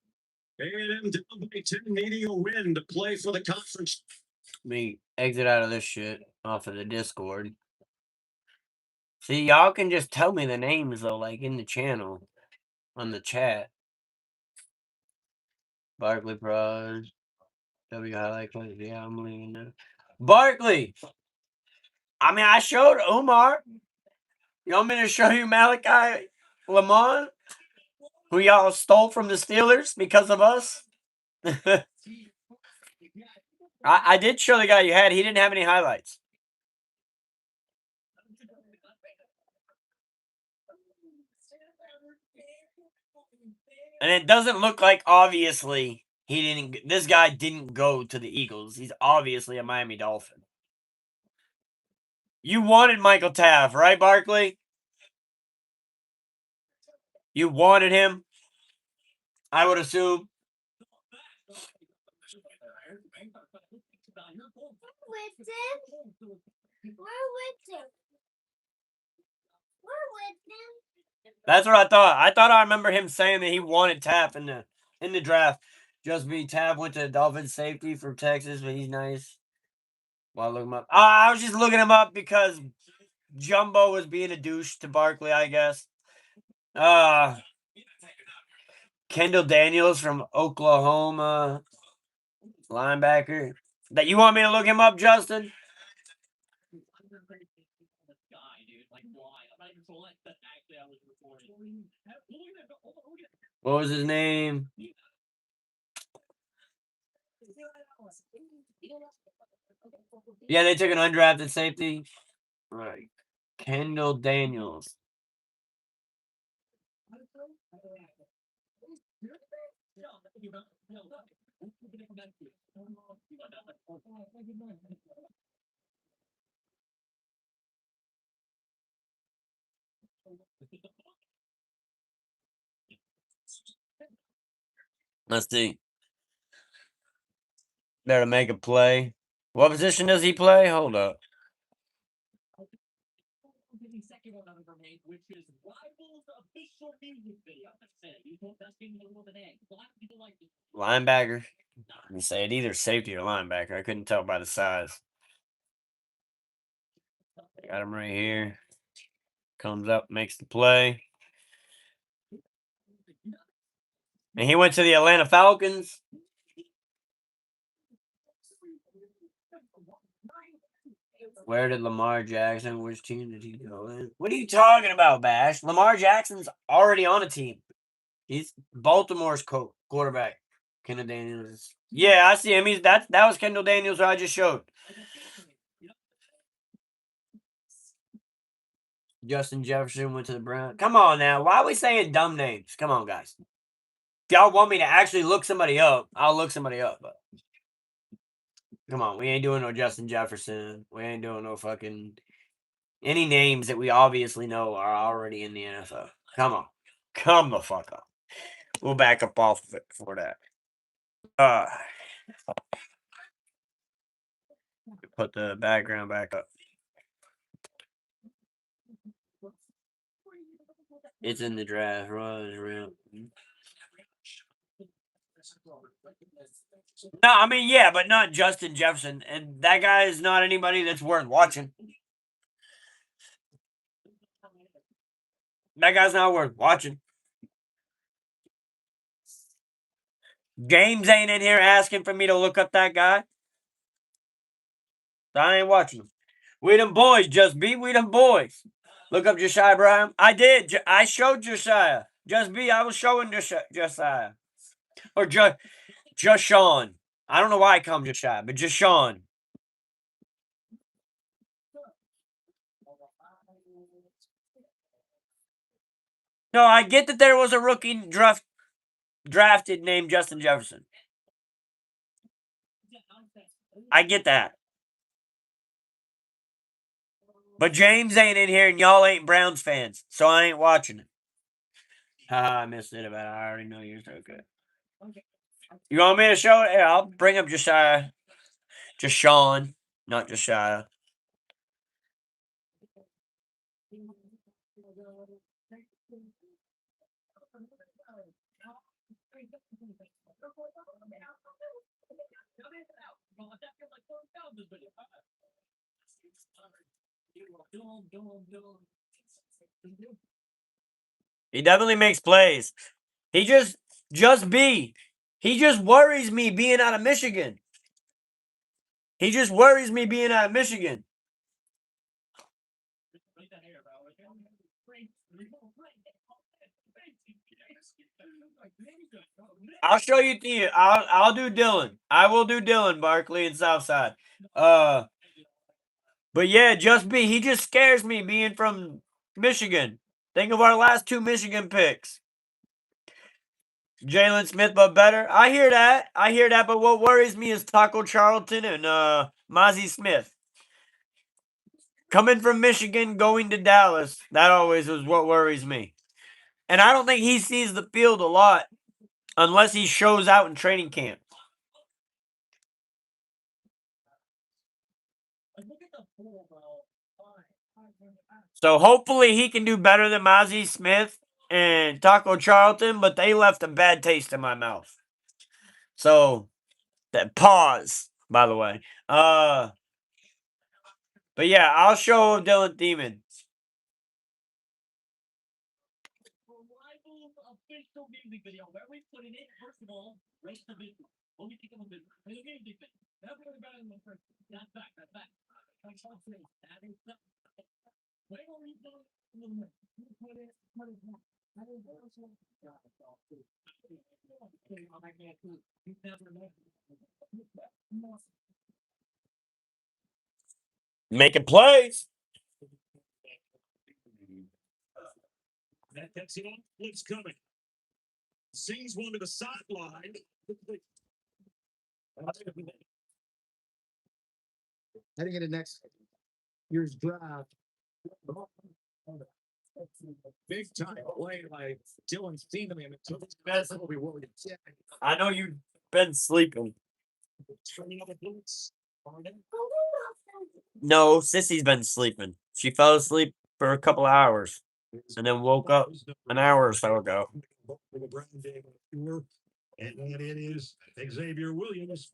A&M down by 10, needing a win to play for the conference. Let me exit out of this shit off of the Discord. See, y'all can just tell me the names, though, like in the channel, on the chat. Barkley Pros. W highlight clip. Yeah, I'm leaving now. Barkley! I mean, I showed Umar. You want me to show you Malachi Lamont? Who y'all stole from the Steelers because of us? I did show the guy you had. He didn't have any highlights. And it doesn't look like, obviously, this guy didn't go to the Eagles. He's obviously a Miami Dolphin. You wanted Michael Taff, right, Barkley? You wanted him, I would assume. That's what I thought. I thought I remember him saying that he wanted Taff in the draft. Just be Taff went to Dolphins safety for Texas, but he's nice. Well, look him up. I was just looking him up because Jumbo was being a douche to Barkley, I guess. Kendall Daniels from Oklahoma, linebacker. That you want me to look him up, Justin? What was his name? Yeah, they took an undrafted safety. Right. Kendall Daniels. Let's see. Better make a play. What position does he play? Hold up. Linebacker. You say it either safety or linebacker. I couldn't tell by the size. Got him right here. Comes up, makes the play. And he went to the Atlanta Falcons. Where did Lamar Jackson? Which team did he go in? What are you talking about, Bash? Lamar Jackson's already on a team. He's Baltimore's quarterback. Kendall Daniels. Yeah, I see him. That was Kendall Daniels who I just showed. Justin Jefferson went to the Browns. Come on now. Why are we saying dumb names? Come on, guys. If y'all want me to actually look somebody up, I'll look somebody up. But come on, we ain't doing no Justin Jefferson. We ain't doing no fucking any names that we obviously know are already in the NFL. Come on. Come the fuck up. We'll back up off of it for that. Put the background back up. It's in the draft. No, I mean, yeah, but not Justin Jefferson. And that guy is not anybody that's worth watching. That guy's not worth watching. James ain't in here asking for me to look up that guy. I ain't watching him. We them boys, Just B. We them boys. Look up Josiah Barham. I did. I showed Josiah. Just B. I was showing Josiah. Or just Sean. I don't know why I call him Josiah, but just Sean. No, I get that there was a rookie drafted named Justin Jefferson. I get that. But James ain't in here and y'all ain't Browns fans, so I ain't watching it. Haha, I missed it about it. I already know you're so good. You want me to show it? Yeah, I'll bring up Josiah. Just Sean, not Josiah. He definitely makes plays. He just B. He just worries me being out of Michigan. He just worries me being out of Michigan. I'll show you the. I'll do Dylan. I will do Dylan Barkley and Southside. But yeah, Just B. He just scares me being from Michigan. Think of our last two Michigan picks. Jalen Smith, but better. I hear that. But what worries me is Taco Charlton and Mozzie Smith. Coming from Michigan, going to Dallas. That always is what worries me. And I don't think he sees the field a lot unless he shows out in training camp. So hopefully he can do better than Mozzie Smith and Taco Charlton, but they left a bad taste in my mouth. So that pause, by the way. But yeah, I'll show Dylan Thiemann. Making plays. That's it. Blitz coming. Sings one to the sideline. Heading into next year's draft. Big time play by Dylan Steenman. I know you've been sleeping. No, Sissy's been sleeping. She fell asleep for a couple of hours and then woke up an hour or so ago. And it is Xavier Williams.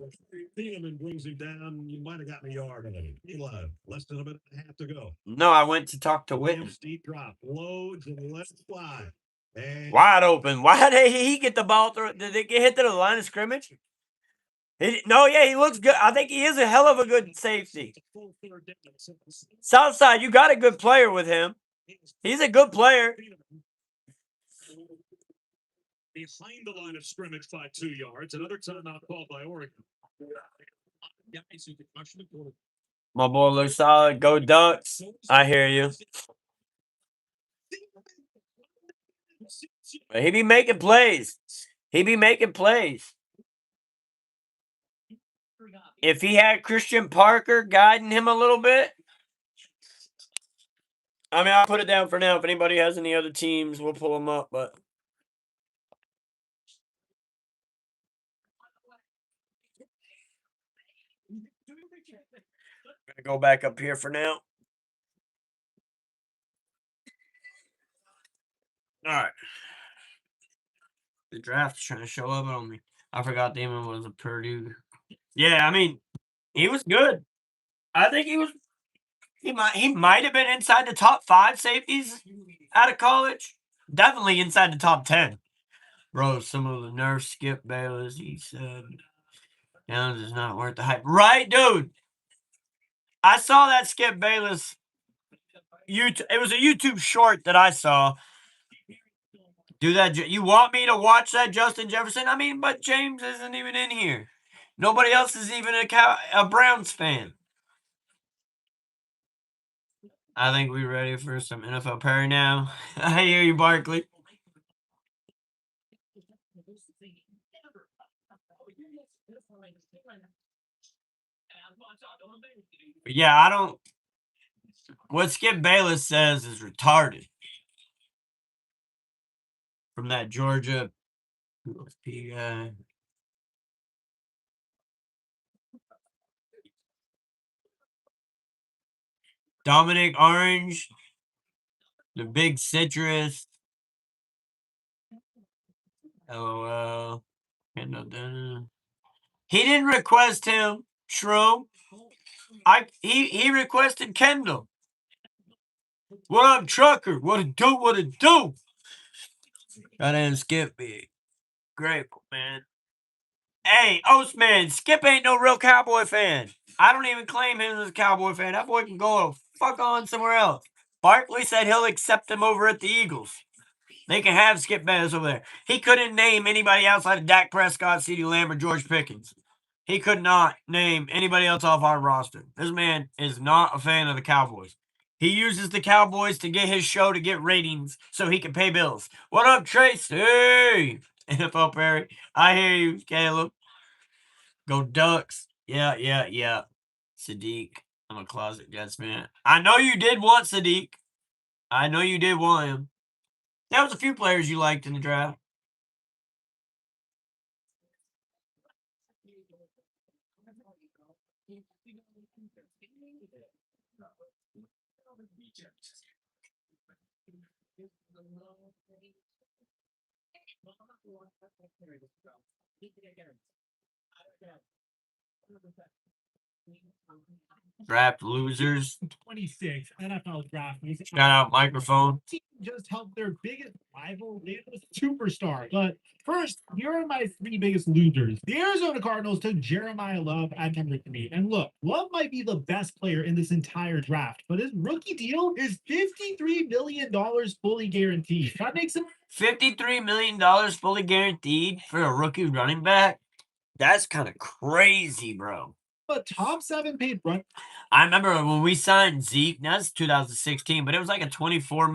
Thielemann brings him down. You might have gotten a yard on him. Less than a minute and a half to go. No, I went to talk to Whitney. Steep drop, loads and lets fly. And Wide open. Why did he get the ball through? Did it get hit to the line of scrimmage? No, yeah, he looks good. I think he is a hell of a good safety. Southside, you got a good player with him. He's a good player. behind the line of scrimmage by 2 yards. Another timeout called by Oregon. My boy looks solid. Go Ducks. I hear you. He be making plays. He be making plays. If he had Christian Parker guiding him a little bit, I mean, I'll put it down for now. If anybody has any other teams, we'll pull them up. But I'm gonna go back up here for now. All right. The draft is trying to show up on me. I forgot Damon was a Purdue. Yeah, I mean, he was good. I think he was. He might have been inside the top 5 safeties out of college. Definitely inside the top 10. Bro, some of the nerfs, Skip Bayless, he said, Downs is not worth the hype. Right, dude? I saw that Skip Bayless. It was a YouTube short that I saw. Do that. You want me to watch that, Justin Jefferson? I mean, but James isn't even in here. Nobody else is even a Browns fan. I think we're ready for some NFL Perry now. I hear you, Barkley. But yeah, I don't. What Skip Bayless says is retarded. From that Georgia USP guy. Dominic Orange. The big citrus. LOL. He didn't request him, Shroom. He requested Kendall. What up, trucker? What it do? What it do? Goddamn Skip be grateful, man. Hey, Oastman, Skip ain't no real Cowboy fan. I don't even claim him as a Cowboy fan. That boy can go fuck on somewhere else. Barkley said he'll accept him over at the Eagles. They can have Skip Bayless over there. He couldn't name anybody outside of Dak Prescott, CeeDee Lamb, or George Pickens. He could not name anybody else off our roster. This man is not a fan of the Cowboys. He uses the Cowboys to get his show to get ratings so he can pay bills. What up, Tracy? NFL Perry. I hear you, Caleb. Go Ducks. Yeah. Sadiq. I'm a closet Jets fan. I know you did want Sadiq. I know you did want him. There was a few players you liked in the draft. Draft losers. 26 NFL draft. Shout out microphone. Just helped their biggest rival, the superstar. But first, here are my 3 biggest losers. The Arizona Cardinals took Jeremiah Love at number 3. And look, Love might be the best player in this entire draft, but his rookie deal is $53 million fully guaranteed. That makes him $53 million fully guaranteed for a rookie running back? That's kind of crazy, bro. a top 7 paid run. I remember when we signed Zeke, that's 2016, but it was like a $21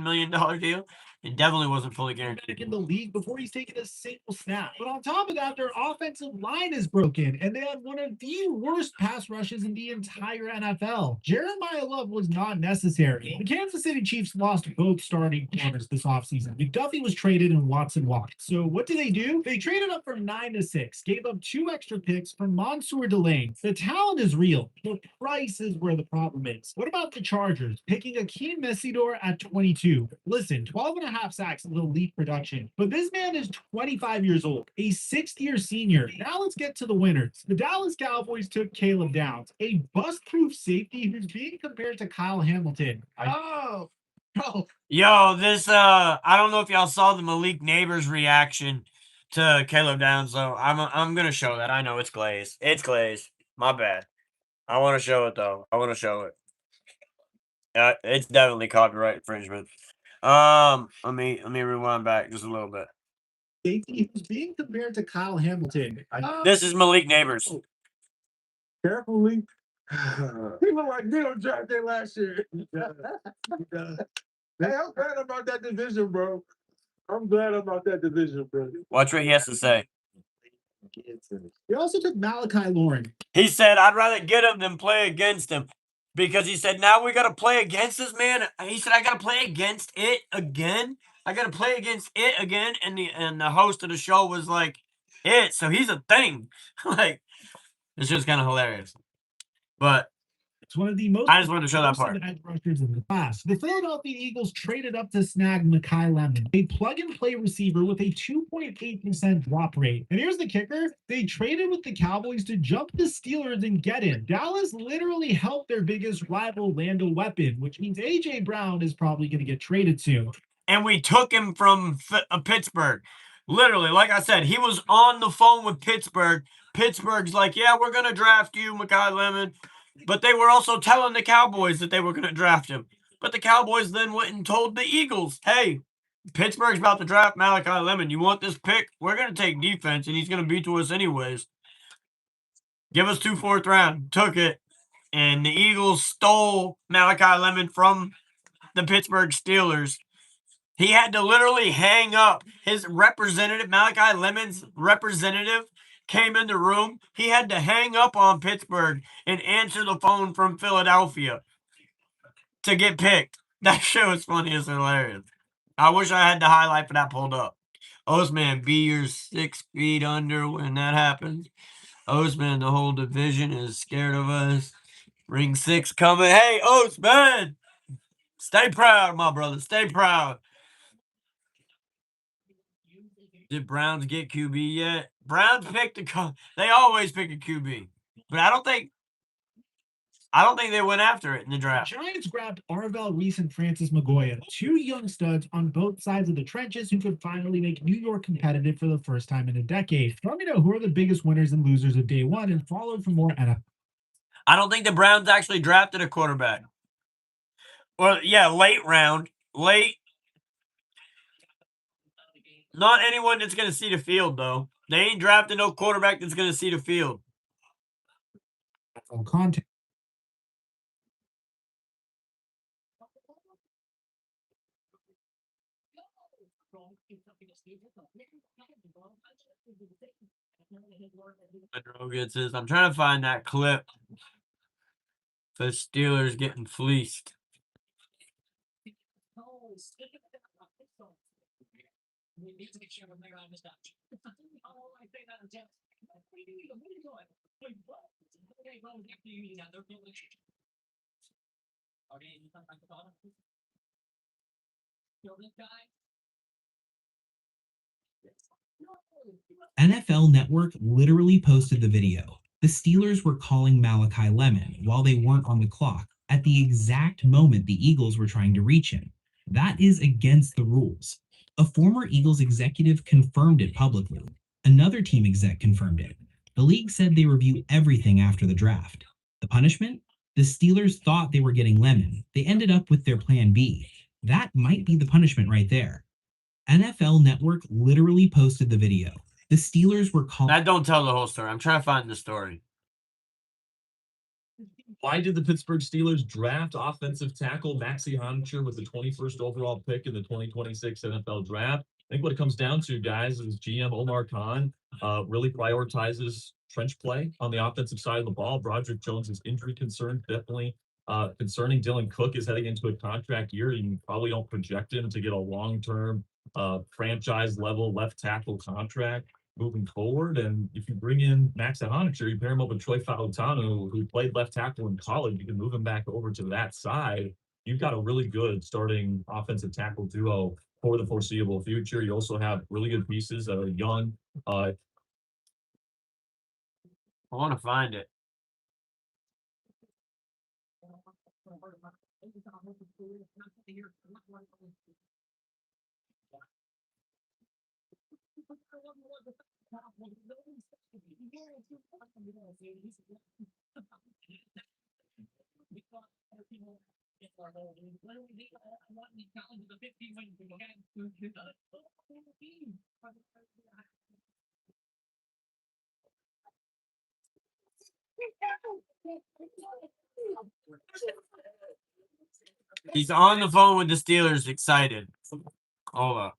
million deal. It definitely wasn't fully guaranteed. In the league before he's taken a single snap. But on top of that, their offensive line is broken, and they have one of the worst pass rushes in the entire NFL. Jeremiah Love was not necessary. The Kansas City Chiefs lost both starting corners this offseason. McDuffie was traded and Watson walked. So what do? They traded up from 9-6, gave up 2 extra picks for Mansour Delane. The talent is real. The price is where the problem is. What about the Chargers? Picking Akeem Messidor at 22. Listen, 12.5 sacks is elite production, but this man is 25 years old, a 6th-year senior. Now let's get to the winners. The Dallas Cowboys took Caleb Downs, a bust-proof safety who's being compared to Kyle Hamilton. Yo, this I don't know if y'all saw the Malik Neighbors reaction to Caleb Downs, so I'm gonna show that. I know it's glazed. It's glazed. My bad. I want to show it though. I want to show it. It's definitely copyright infringement. Let me rewind back just a little bit. Safety who's being compared to Kyle Hamilton. This is Malik Neighbors. Carefully. People like they don't draft that last year. Hey, I'm glad about that division, bro. I'm glad about that division, bro. Watch what he has to say. They also took Malachi Lauren. He said, I'd rather get him than play against him. Because he said, now we got to play against this man. He said, I got to play against it again. I got to play against it again. And the host of the show was like, it. So he's a thing. Like, it's just kind of hilarious. But It's one of the most. I just wanted to show that part. Edge rushers in the class. The Philadelphia Eagles traded up to snag Mekhi Lemon, a plug-and-play receiver with a 2.8% drop rate. And here's the kicker: they traded with the Cowboys to jump the Steelers and get him. Dallas literally helped their biggest rival land a weapon, which means AJ Brown is probably going to get traded soon. And we took him from Pittsburgh. Literally, like I said, he was on the phone with Pittsburgh. Pittsburgh's like, yeah, we're going to draft you, Mekhi Lemon. But they were also telling the Cowboys that they were going to draft him. But the Cowboys then went and told the Eagles, hey, Pittsburgh's about to draft Malachi Lemon. You want this pick? We're going to take defense, and he's going to be to us anyways. Give us 2 4th round. Took it. And the Eagles stole Malachi Lemon from the Pittsburgh Steelers. He had to literally hang up. His representative, Malachi Lemon's representative, came in the room. He had to hang up on Pittsburgh and answer the phone from Philadelphia to get picked. That shit was funny as hilarious. I wish I had the highlight for that pulled up. Osman, be your 6 feet under when that happens. Osman, the whole division is scared of us. Ring 6 coming. Hey, Osman! Stay proud, my brother. Stay proud. Did Browns get QB yet? Browns picked they always pick a QB. But I don't think they went after it in the draft. Giants grabbed Arvell Reese and Francis Magoya, 2 young studs on both sides of the trenches who could finally make New York competitive for the first time in a decade. Let me know who are the biggest winners and losers of day one and follow for more NFL. I don't think the Browns actually drafted a quarterback. Well, yeah, late round. Late. Not anyone that's going to see the field, though. They ain't drafting no quarterback that's going to see the field. Content. I'm trying to find that clip. The Steelers getting fleeced. NFL Network literally posted the video. The Steelers were calling Malachi Lemon while they weren't on the clock at the exact moment the Eagles were trying to reach him. That is against the rules. A former Eagles executive confirmed it publicly. Another team exec confirmed it. The league said they review everything after the draft. The punishment? The Steelers thought they were getting Lemon. They ended up with their plan B. That might be the punishment right there. NFL Network literally posted the video. The Steelers were calling. That don't tell the whole story. I'm trying to find the story. Why did the Pittsburgh Steelers draft offensive tackle Maxie Honiger with the 21st overall pick in the 2026 NFL Draft? I think what it comes down to, guys, is GM Omar Khan really prioritizes trench play on the offensive side of the ball. Broderick Jones is injury concerned, definitely concerning. Dylan Cook is heading into a contract year. You probably don't project him to get a long-term franchise level left tackle contract moving forward. And if you bring in Max Honiger, you pair him up with Troy Fautanu, who played left tackle in college, you can move him back over to that side. You've got a really good starting offensive tackle duo for the foreseeable future. You also have really good pieces that are young. I want to find it. He's on the phone with the Steelers, excited. Hold up.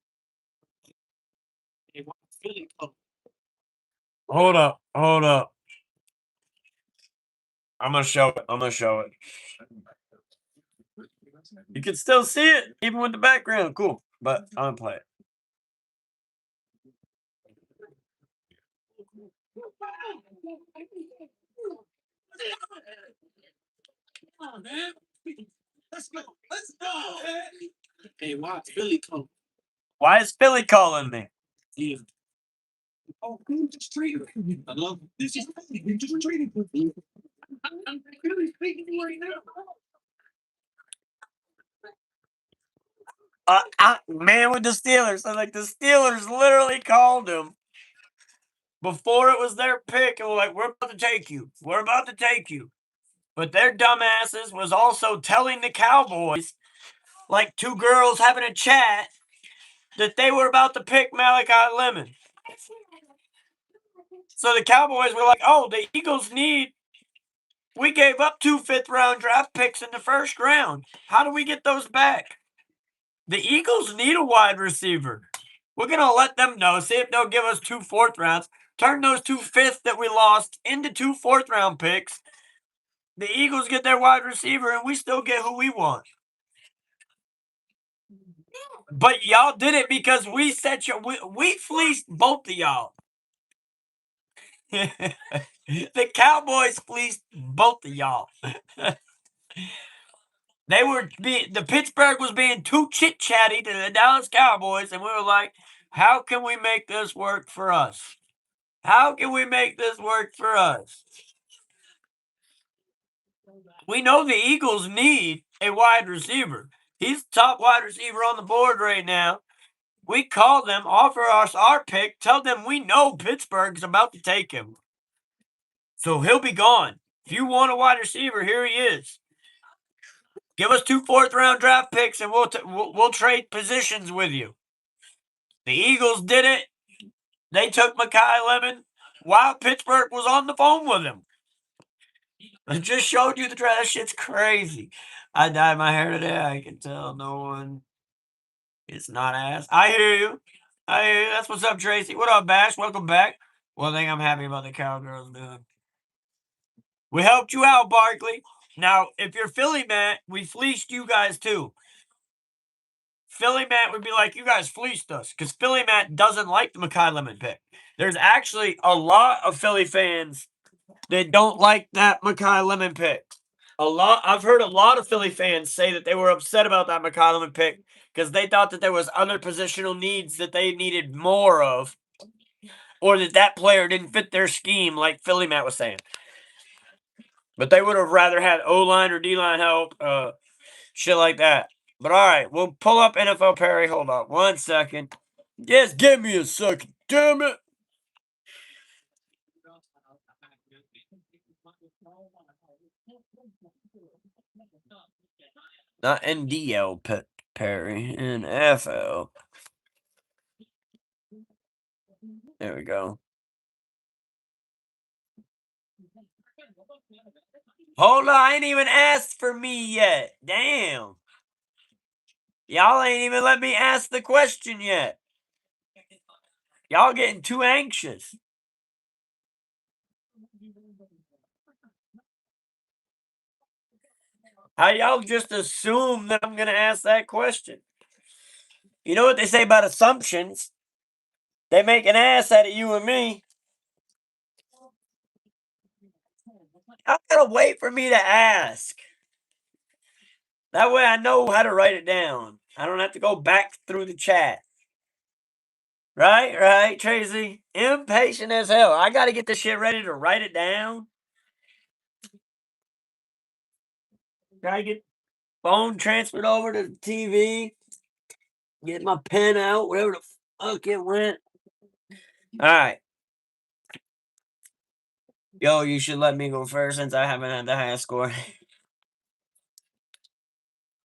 Hold up. Hold up. I'm gonna show it. I'm gonna show it. You can still see it, even with the background. Cool. But I'm gonna play it. Come on, man. Let's go. Let's go, man. Hey, why is Philly calling? Why is Philly calling me? Yeah. Oh, we just traded. I love this is we just traded. I'm really speaking right now. Man with the Steelers. So like the Steelers literally called him before it was their pick and were like, we're about to take you. We're about to take you. But their dumbasses was also telling the Cowboys, like two girls having a chat, that they were about to pick Malachi Lemon. So the Cowboys were like, oh, the Eagles we gave up 2 fifth-round draft picks in the first round. How do we get those back? The Eagles need a wide receiver. We're going to let them know, see if they'll give us 2 fourth rounds, turn those 2 fifths that we lost into 2 fourth-round picks. The Eagles get their wide receiver, and we still get who we want. But y'all did it because we fleeced both of y'all. The Cowboys fleeced both of y'all. The Pittsburgh was being too chit-chatty to the Dallas Cowboys, and we were like, how can we make this work for us? How can we make this work for us? We know the Eagles need a wide receiver. He's the top wide receiver on the board right now. We call them, offer us our pick, tell them we know Pittsburgh's about to take him. So he'll be gone. If you want a wide receiver, here he is. Give us 2 fourth-round draft picks, and we'll trade positions with you. The Eagles did it. They took Mekhi Lemon while Pittsburgh was on the phone with him. I just showed you the draft. That shit's crazy. I dyed my hair today. I can tell no one is not asked. I hear you. That's what's up, Tracy. What up, Bash? Welcome back. One thing I'm happy about the Cowgirls doing. We helped you out, Barkley. Now, if you're Philly Matt, we fleeced you guys too. Philly Matt would be like, you guys fleeced us, because Philly Matt doesn't like the Mekhi Lemon pick. There's actually a lot of Philly fans that don't like that Mekhi Lemon pick. I've heard a lot of Philly fans say that they were upset about that Mekhi Lemon pick because they thought that there was other positional needs that they needed more of, or that player didn't fit their scheme, like Philly Matt was saying. But they would have rather had O-line or D-line help, shit like that. But all right, we'll pull up NFL Perry. Hold on 1 second. Just give me a second, damn it. Not NDL Perry, NFL. There we go. Hold on, I ain't even asked for me yet. Damn. Y'all ain't even let me ask the question yet. Y'all getting too anxious. How y'all just assume that I'm going to ask that question? You know what they say about assumptions? They make an ass out of you and me. I gotta wait for me to ask. That way I know how to write it down. I don't have to go back through the chat. Right, Tracy? Impatient as hell. I gotta get this shit ready to write it down. Gotta get phone transferred over to the TV. Get my pen out, wherever the fuck it went. Alright. Yo, you should let me go first since I haven't had the highest score.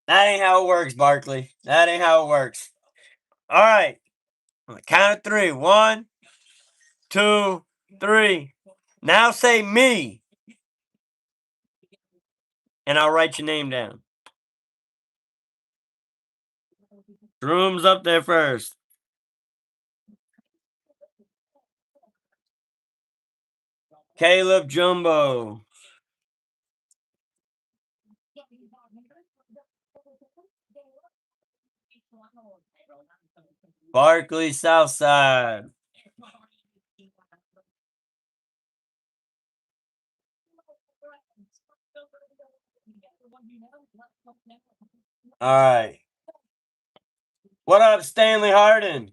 That ain't how it works, Barkley. That ain't how it works. Alright. On the count of 3. 1, 2, 3. Now say me. And I'll write your name down. Room's up there first. Caleb Jumbo. Barkley Southside. Alright. What up, Stanley Harden?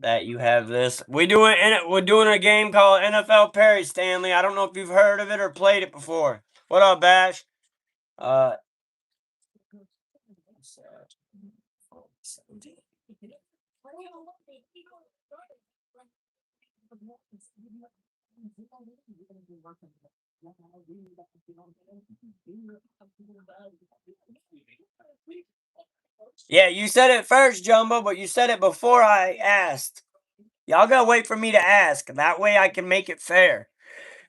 That you have this. We're doing a game called NFL Perry, Stanley. I don't know if you've heard of it or played it before. What up, Bash? Yeah, you said it first, Jumbo, but you said it before I asked. Y'all gotta wait for me to ask. That way I can make it fair.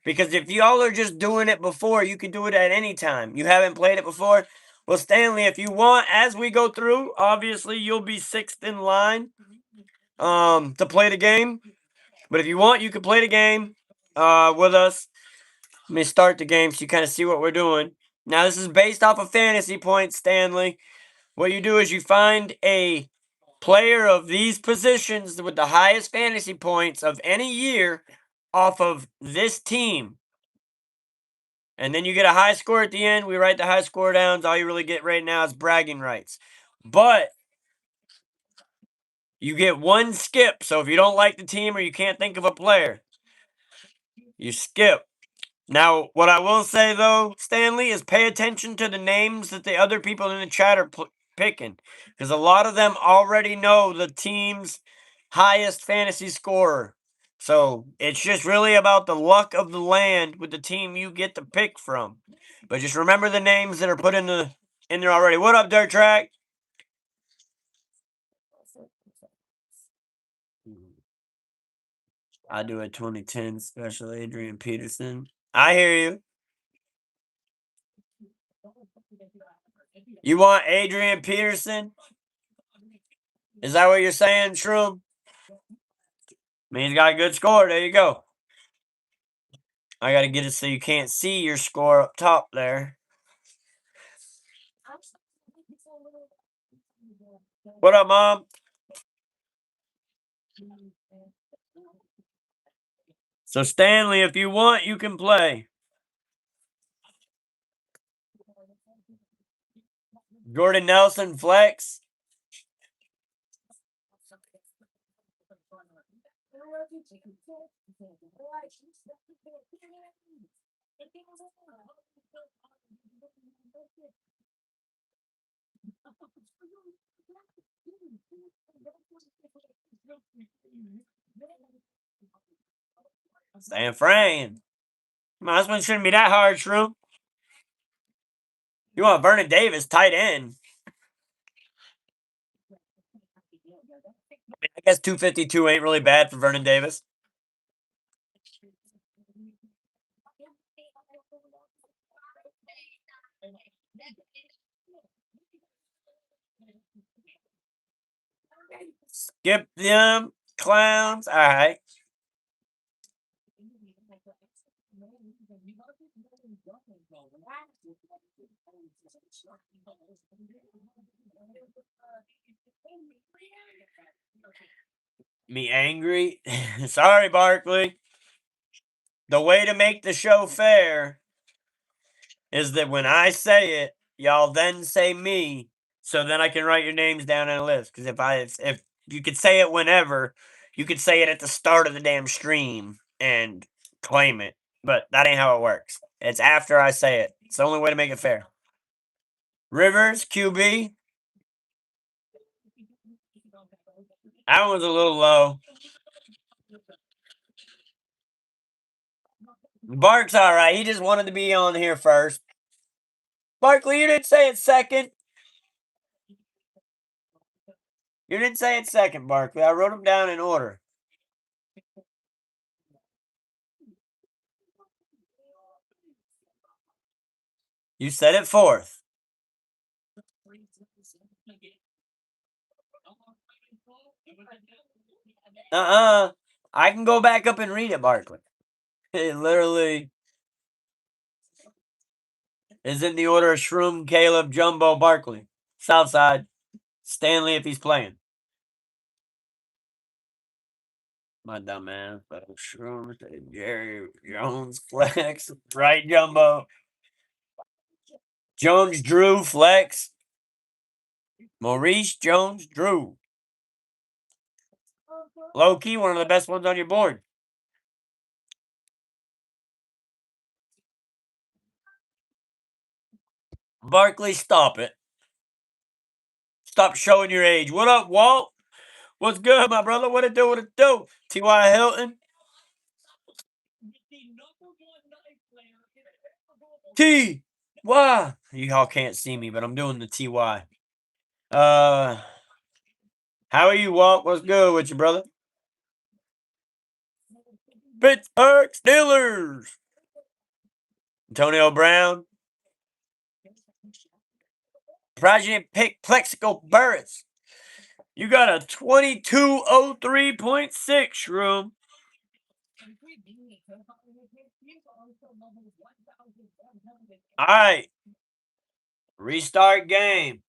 Because if y'all are just doing it before, you can do it at any time. You haven't played it before? Well, Stanley, if you want, as we go through, obviously you'll be 6th in line to play the game. But if you want, you can play the game with us. Let me start the game so you kind of see what we're doing. Now, this is based off of fantasy points, Stanley. What you do is you find a player of these positions with the highest fantasy points of any year off of this team. And then you get a high score at the end. We write the high score down. All you really get right now is bragging rights. But you get one skip. So if you don't like the team or you can't think of a player, you skip. Now, what I will say, though, Stanley, is pay attention to the names that the other people in the chat are picking. Because a lot of them already know the team's highest fantasy scorer. So it's just really about the luck of the land with the team you get to pick from. But just remember the names that are put in there already. What up, Dirt Track? I do a 2010 special Adrian Peterson. I hear you. You want Adrian Peterson? Is that what you're saying, Shroom? I mean, he's got a good score. There you go. I got to get it so you can't see your score up top there. What up, Mom? So, Stanley, if you want, you can play. Jordan Nelson, flex. San Fran. Come on, this one shouldn't be that hard, Shroom. You want Vernon Davis, tight end. I guess 252 ain't really bad for Vernon Davis. Skip them clowns. All right. Me angry? Sorry, Barkley. The way to make the show fair is that when I say it, y'all then say me, so then I can write your names down on a list. Because if you could say it whenever, you could say it at the start of the damn stream and claim it. But that ain't how it works. It's after I say it. It's the only way to make it fair. Rivers, QB. That one's a little low. Bark's all right. He just wanted to be on here first. Barkley, you didn't say it second. You didn't say it second, Barkley. I wrote them down in order. You said it fourth. I can go back up and read it, Barkley. It literally is in the order of Shroom, Caleb, Jumbo, Barkley. Southside, Stanley if he's playing. My dumb ass. Shroom, Jerry, Jones, Flex, right, Jumbo. Jones, Drew, Flex. Maurice Jones, Drew. Low key, one of the best ones on your board. Barkley, stop it. Stop showing your age. What up, Walt? What's good, my brother? What it do? What it do? T.Y. Hilton. T.Y. You all can't see me, but I'm doing the T.Y. How are you, Walt? What's good with you, brother? Pittsburgh Steelers. Antonio Brown. Project pick Plexico Burris. You got a 2203.6 room. All right. Restart game.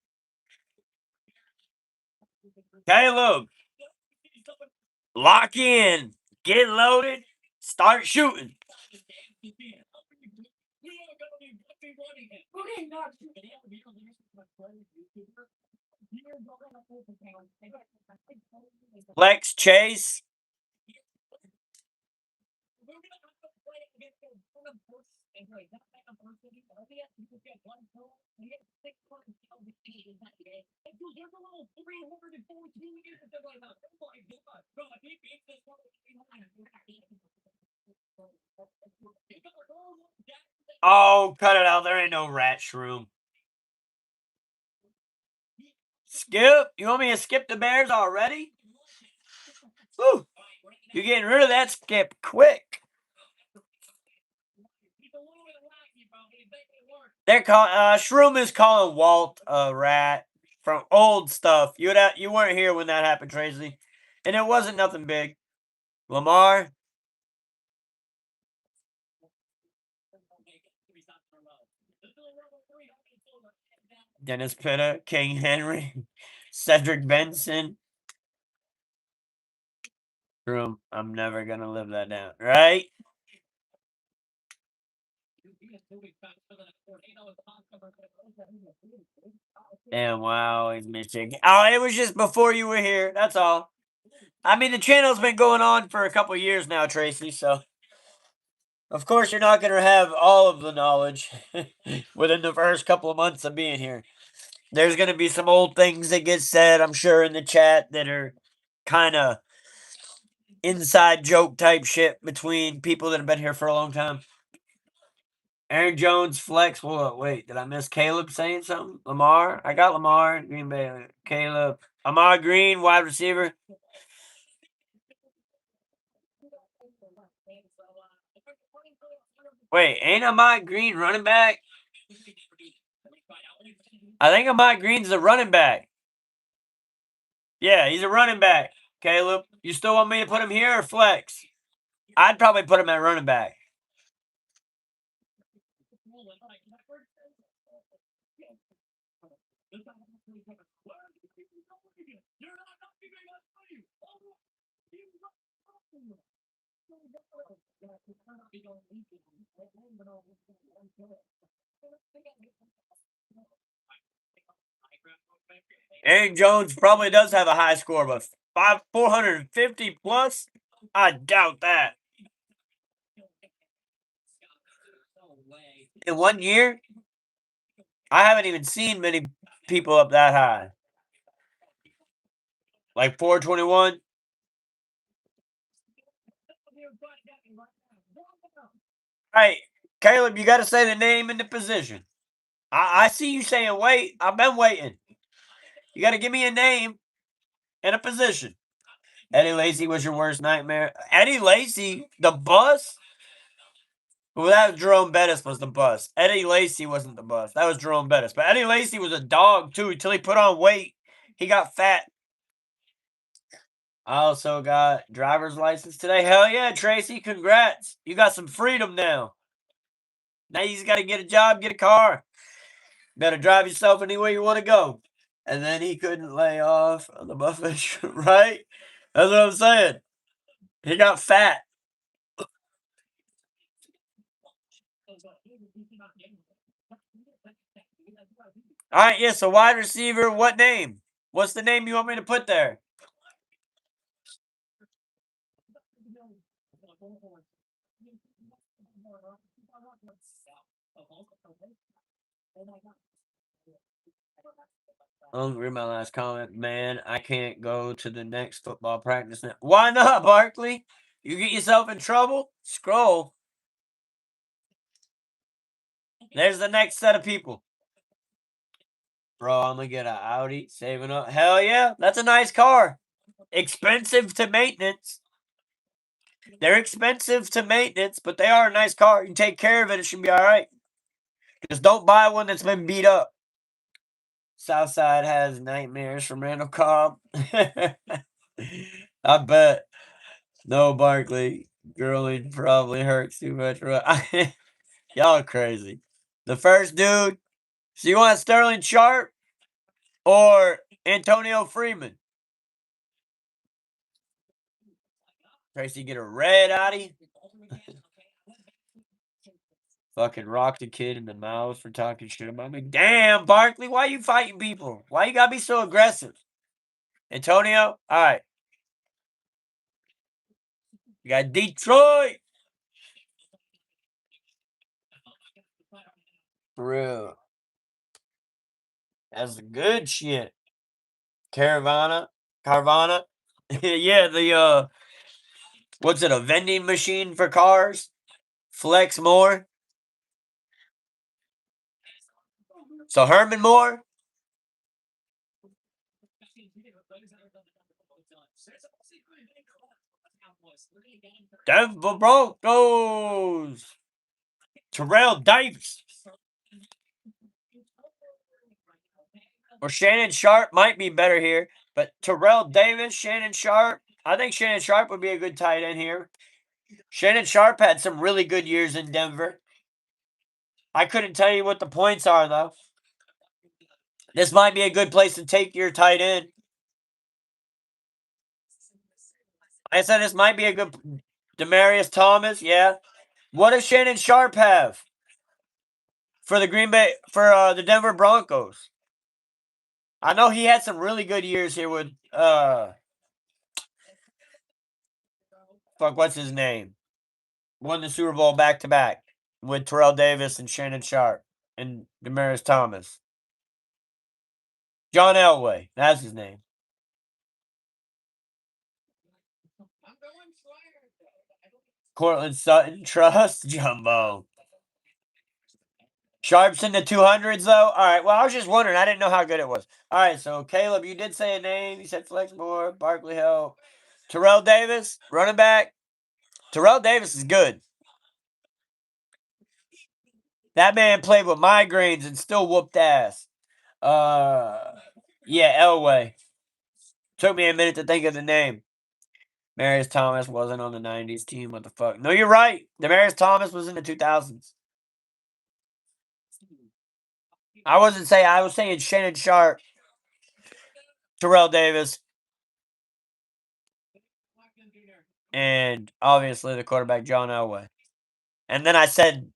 Caleb. Lock in. Get loaded. Start shooting. Flex Chase. Oh, cut it out. There ain't no rat shroom. Skip? You want me to skip the Bears already? Whew. You're getting rid of that skip quick. They're Shroom is calling Walt a rat from old stuff. You weren't here when that happened, Tracy, and it wasn't nothing big. Lamar. Dennis Pitta, King Henry, Cedric Benson. Shroom, I'm never gonna live that down, right? And wow, he's missing. Oh, it was just before you were here. That's all. I mean, the channel's been going on for a couple years now, Tracy. So, of course, you're not going to have all of the knowledge within the first couple of months of being here. There's going to be some old things that get said, I'm sure, in the chat that are kind of inside joke type shit between people that have been here for a long time. Aaron Jones, Flex. Wait, did I miss Caleb saying something? Lamar? I got Lamar, Green Bay. Caleb. Ahmad Green, wide receiver. Wait, ain't Ahmad Green running back? I think Ahmad Green's the running back. Yeah, he's a running back. Caleb, you still want me to put him here or flex? I'd probably put him at running back. Aaron Jones probably does have a high score, but 450 plus? I doubt that. In 1 year? I haven't even seen many people up that high. Like 421? Hey, Caleb, you got to say the name and the position. I see you saying wait. I've been waiting. You got to give me a name and a position. Eddie Lacy was your worst nightmare. Eddie Lacy, the bus? Well, that was Jerome Bettis was the bus. Eddie Lacy wasn't the bus. That was Jerome Bettis. But Eddie Lacy was a dog, too, until he put on weight. He got fat. I also got driver's license today. Hell yeah, Tracy. Congrats. You got some freedom now. Now you just got to get a job, get a car. Better drive yourself anywhere you want to go. And then he couldn't lay off on the buffet, right? That's what I'm saying. He got fat. All right, yeah, so wide receiver, what name? What's the name you want me to put there? I'll read my last comment. Man, I can't go to the next football practice now. Why not, Barkley? You get yourself in trouble? Scroll. There's the next set of people. Bro, I'm going to get an Audi, saving up. Hell yeah, that's a nice car. Expensive to maintenance. They're expensive to maintenance, but they are a nice car. You can take care of it, it should be all right. Just don't buy one that's been beat up. Southside has nightmares from Randall Cobb. I bet. No, Barkley. Girling probably hurts too much. Y'all crazy. The first dude. So you want Sterling Sharp or Antonio Freeman? Tracy get a red Audi. Fucking rock the kid in the mouth for talking shit about me. Damn, Barkley, why you fighting people? Why you gotta be so aggressive? Antonio? All right. You got Detroit. For real. That's the good shit. Carvana. Yeah, the what's it, a vending machine for cars? Flex Moore. So Herman Moore. Denver Broncos. Terrell Davis. Or Shannon Sharp might be better here. But Terrell Davis, Shannon Sharp. I think Shannon Sharp would be a good tight end here. Shannon Sharp had some really good years in Denver. I couldn't tell you what the points are, though. This might be a good place to take your tight end. I said this might be a good Demaryius Thomas, yeah. What does Shannon Sharp have for the the Denver Broncos? I know he had some really good years here with what's his name? Won the Super Bowl back to back with Terrell Davis and Shannon Sharp and Demaryius Thomas. John Elway, that's his name. Cortland Sutton, trust Jumbo. Sharp's in the 200s, though? All right, well, I was just wondering. I didn't know how good it was. All right, so Caleb, you did say a name. You said Flex Moore, Barkley help. Terrell Davis, running back. Terrell Davis is good. That man played with migraines and still whooped ass. Yeah, Elway. Took me a minute to think of the name. Demarius Thomas wasn't on the 90s team. What the fuck? No, you're right. Demarius Thomas was in the 2000s. I was saying Shannon Sharp, Terrell Davis, and obviously the quarterback John Elway. And then I said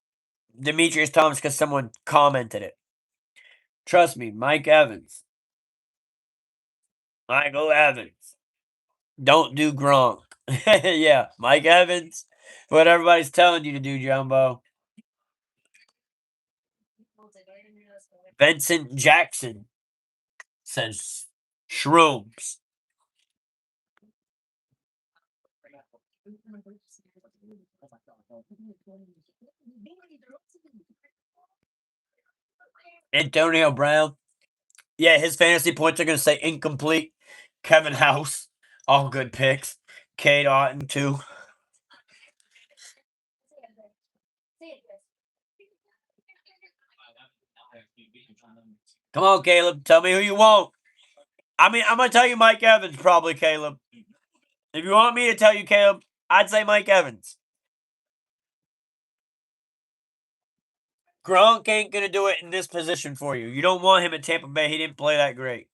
Demetrius Thomas because someone commented it. Trust me, Mike Evans. Michael Evans. Don't do Gronk. Yeah, Mike Evans. What everybody's telling you to do, Jumbo. Vincent Jackson says shrooms. Antonio Brown. Yeah, his fantasy points are going to say incomplete. Kevin House. All good picks. Cade Otton, too. Come on, Caleb. Tell me who you want. I mean, I'm going to tell you Mike Evans, probably, Caleb. If you want me to tell you, Caleb, I'd say Mike Evans. Gronk ain't going to do it in this position for you. You don't want him at Tampa Bay. He didn't play that great.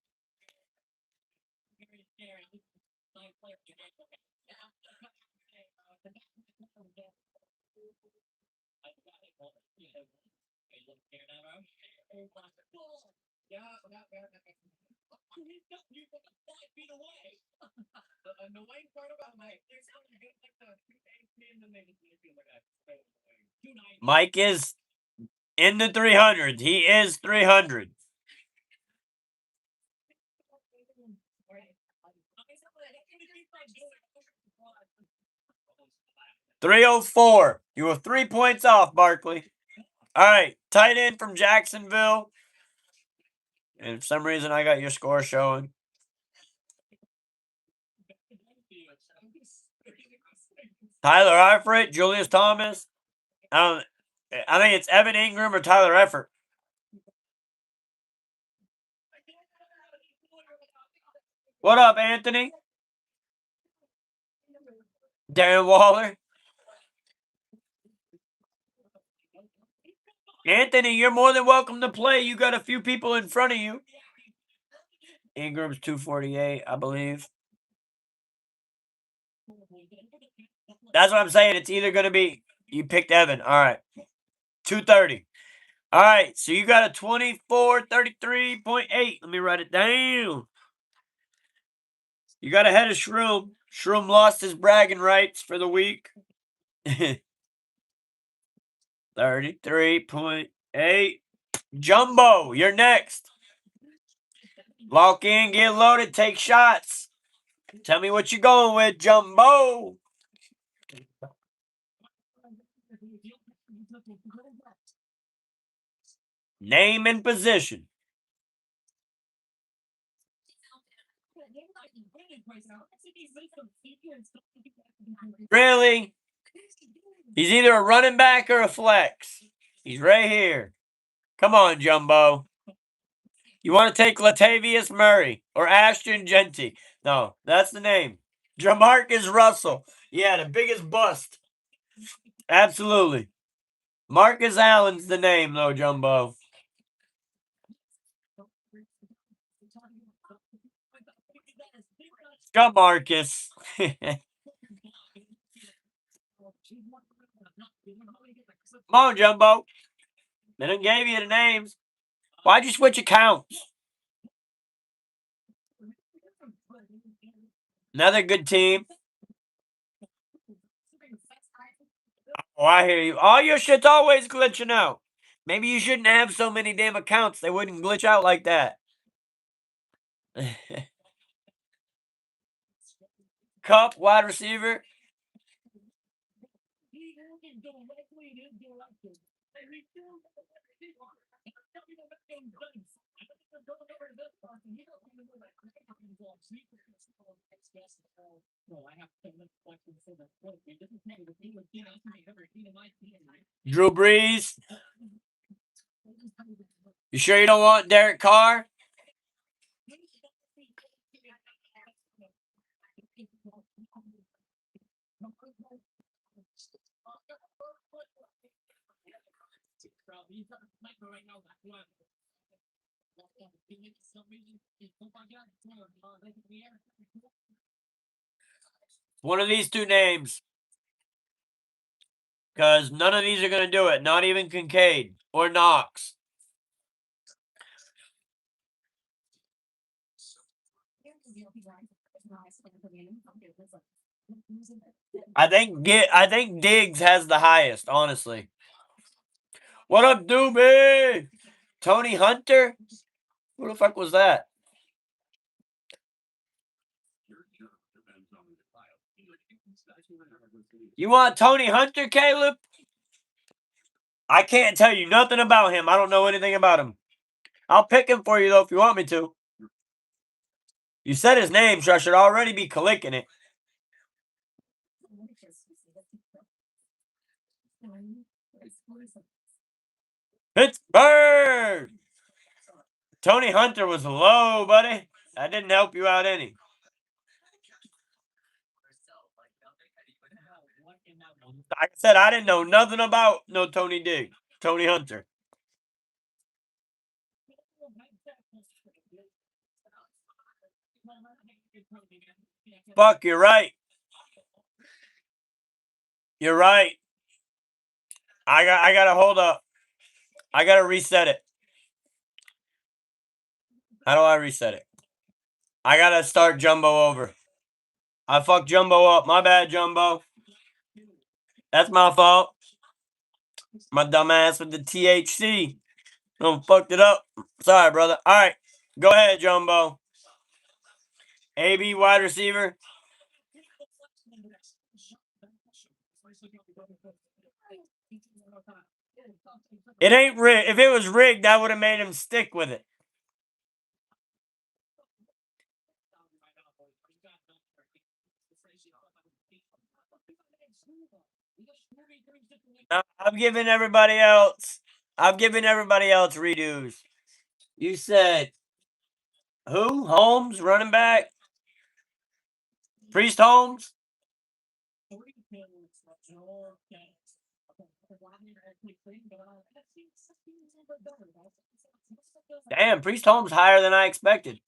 Mike is in the 300s. He is 300. $304. You were 3 points off, Barkley. All right, tight end from Jacksonville. And for some reason, I got your score showing. Tyler Eifert, Julius Thomas. I think it's Evan Ingram or Tyler Eifert. What up, Anthony? Darren Waller. Anthony, you're more than welcome to play. You got a few people in front of you. Ingram's 248, I believe. That's what I'm saying. It's either going to be, you picked Evan. All right. 230. All right. So you got a 2433.8. Let me write it down. You got ahead of Shroom. Shroom lost his bragging rights for the week. 33.8. Jumbo, you're next. Lock in, get loaded, take shots. Tell me what you're going with, Jumbo. Name and position. Really? He's either a running back or a flex. He's right here. Come on, Jumbo. You want to take Latavius Murray or Ashton Genty? No, that's the name. Jamarcus Russell. Yeah, the biggest bust. Absolutely. Marcus Allen's the name, though, Jumbo. Come, Marcus. Come on, Jumbo. They done gave you the names. Why'd you switch accounts? Another good team. Oh, I hear you. All your shit's always glitching out. Maybe you shouldn't have so many damn accounts. They wouldn't glitch out like that. Cup, wide receiver. Drew Brees. You sure you don't want Derek Carr? One of these two names. Because none of these are going to do it. Not even Kincaid or Knox. I think Diggs has the highest, honestly. What up, Doobie? Tony Hunter? Who the fuck was that? You want Tony Hunter, Caleb? I can't tell you nothing about him. I don't know anything about him. I'll pick him for you, though, if you want me to. You said his name, so I should already be clicking it. Pittsburgh! Tony Hunter was low, buddy. That didn't help you out any. Like I said, I didn't know nothing about no Tony Hunter. Fuck, you're right. You're right. I gotta hold up. I gotta reset it. How do I reset it? I gotta start Jumbo over. I fucked Jumbo up. My bad, Jumbo. That's my fault. My dumb ass with the THC. Fucked it up. Sorry, brother. All right. Go ahead, Jumbo. AB wide receiver. It ain't rigged. If it was rigged, I would have made him stick with it. I'm giving everybody else redos. You said who? Holmes, running back? Priest Holmes? Damn, Priest Holmes higher than I expected.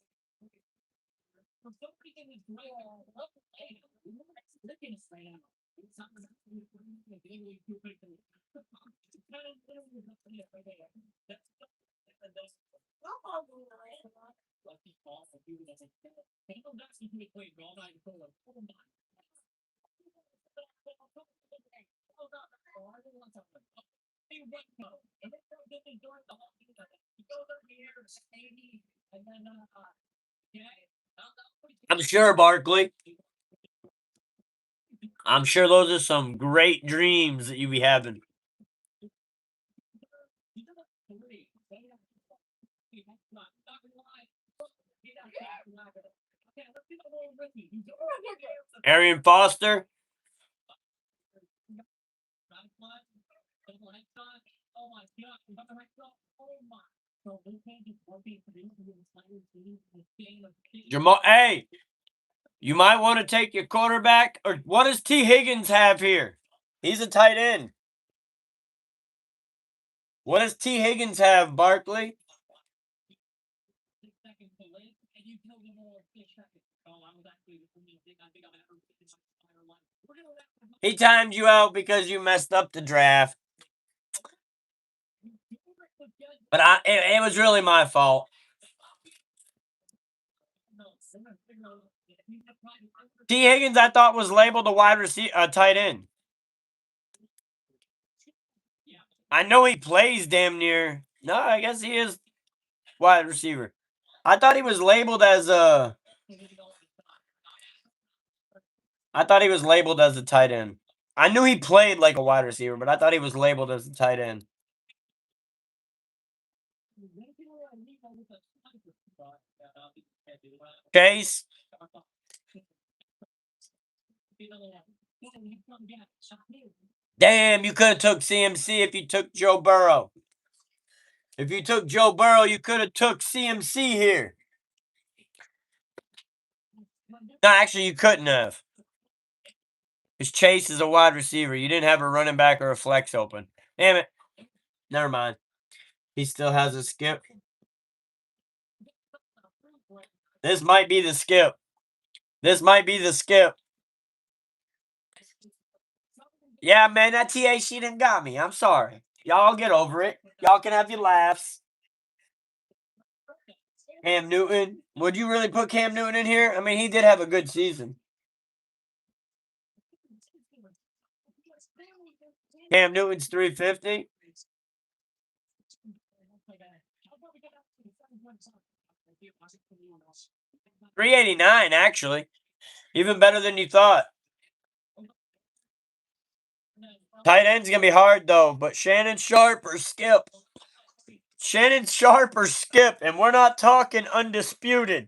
I'm sure, Barkley. I'm sure those are some great dreams that you be having. Arian Foster. Jamal, hey, you might want to take your quarterback. Or what does T. Higgins have here? He's a tight end. What does T. Higgins have, Barkley? He timed you out because you messed up the draft. But it was really my fault. T. Higgins, I thought, was labeled a wide receiver, tight end. I know he plays damn near. No, I guess he is wide receiver. I thought he was labeled as a. I thought he was labeled as a tight end. I knew he played like a wide receiver, but I thought he was labeled as a tight end. Chase. Damn, you could have took CMC if you took Joe Burrow. If you took Joe Burrow, you could have took CMC here. No, actually, you couldn't have. Because Chase is a wide receiver. You didn't have a running back or a flex open. Damn it. Never mind. He still has a skip. This might be the skip. This might be the skip. Yeah, man, that TA she done got me. I'm sorry. Y'all get over it. Y'all can have your laughs. Cam Newton. Would you really put Cam Newton in here? I mean, he did have a good season. Cam Newton's 350. $389, actually. Even better than you thought. Tight end's going to be hard, though. But Shannon Sharp or Skip. Shannon Sharp or Skip. And we're not talking undisputed.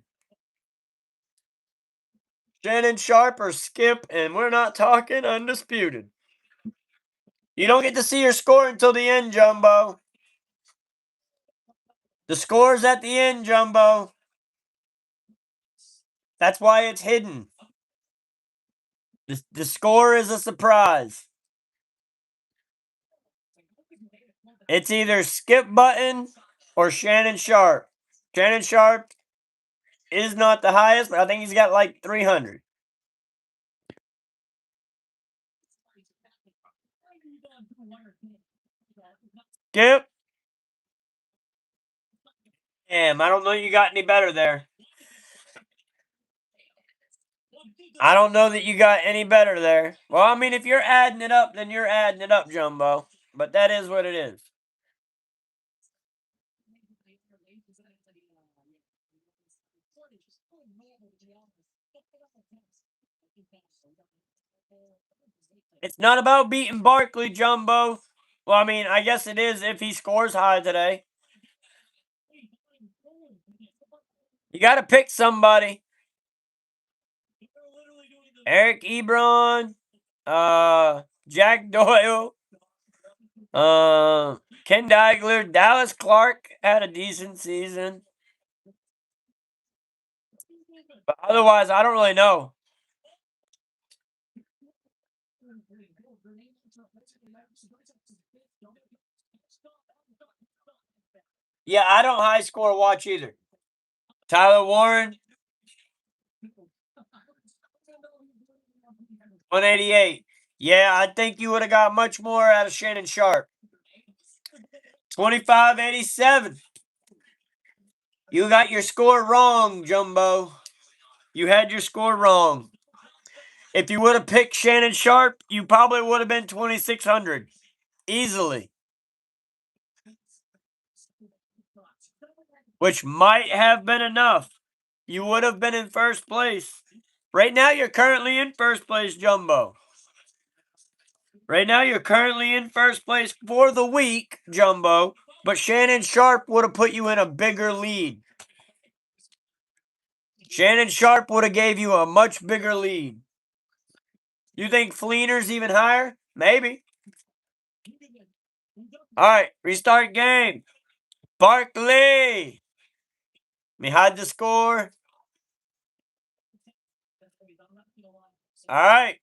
Shannon Sharp or Skip. And we're not talking undisputed. You don't get to see your score until the end, Jumbo. The score's at the end, Jumbo. That's why it's hidden. The score is a surprise. It's either Skip Button or Shannon Sharp. Shannon Sharp is not the highest, but I think he's got like 300. Skip. Damn, I don't know you got any better there. I don't know that you got any better there. Well, I mean, if you're adding it up, then you're adding it up, Jumbo. But that is what it is. It's not about beating Barkley, Jumbo. Well, I mean, I guess it is if he scores high today. You got to pick somebody. Eric Ebron, Jack Doyle, Ken Diegler, Dallas Clark had a decent season. But otherwise, I don't really know. Yeah, I don't high score watch either. Tyler Warren, 188. Yeah, I think you would have got much more out of Shannon Sharp. 2587. You got your score wrong, Jumbo. You had your score wrong. If you would have picked Shannon Sharp, you probably would have been 2600. Easily. Which might have been enough. You would have been in first place. Right now, you're currently in first place, Jumbo. Right now, you're currently in first place for the week, Jumbo. But Shannon Sharp would have put you in a bigger lead. Shannon Sharp would have gave you a much bigger lead. You think Fleener's even higher? Maybe. All right, restart game. Barkley. Let me hide the score. All right.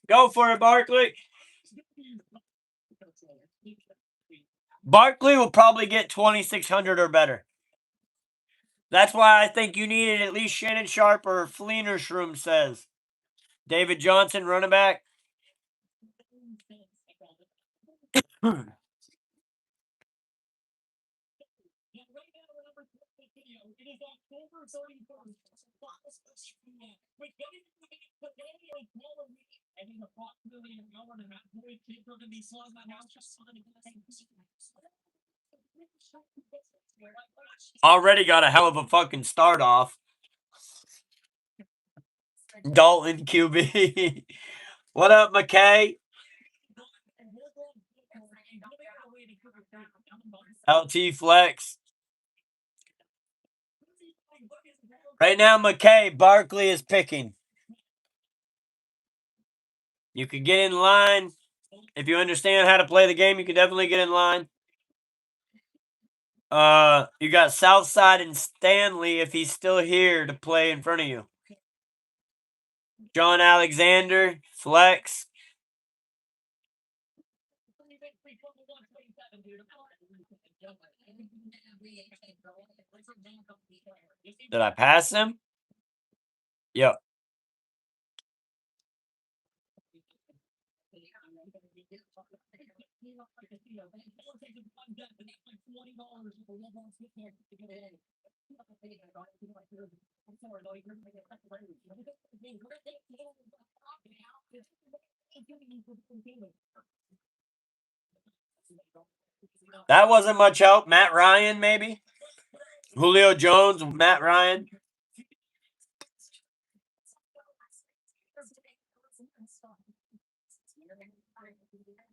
Go for it, Barkley. Barkley will probably get 2600 or better. That's why I think you needed at least Shannon Sharp or Fleener Shroom says. David Johnson, running back. Already got a hell of a fucking start off. Dalton QB. What up, McKay? LT Flex. Right now, McKay, Barkley is picking. You could get in line. If you understand how to play the game, you can definitely get in line. You got Southside and Stanley if he's still here to play in front of you. John Alexander, Flex. Did I pass him? Yep. That wasn't much help. Matt Ryan, maybe? Julio Jones, Matt Ryan.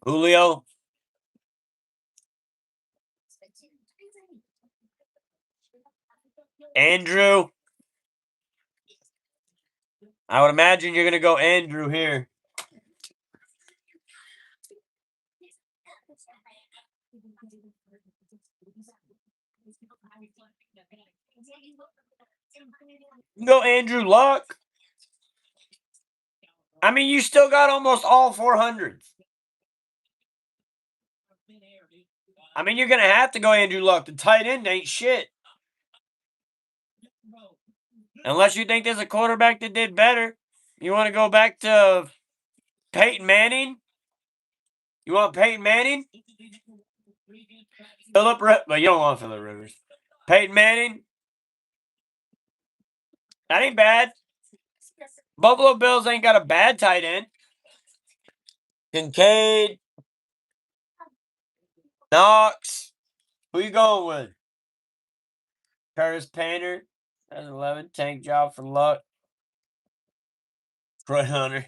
Julio. Andrew. I would imagine you're going to go Andrew here. Go Andrew Luck. I mean, you still got almost all 400s. I mean, you're going to have to go Andrew Luck. The tight end ain't shit. Unless you think there's a quarterback that did better. You want to go back to Peyton Manning? You want Peyton Manning? But you don't want Phillip Rivers. Peyton Manning? That ain't bad. Buffalo Bills ain't got a bad tight end. Kincaid. Knox. Who you going with? Curtis Painter. That's 11. Tank job for Luck. Troy Hunter.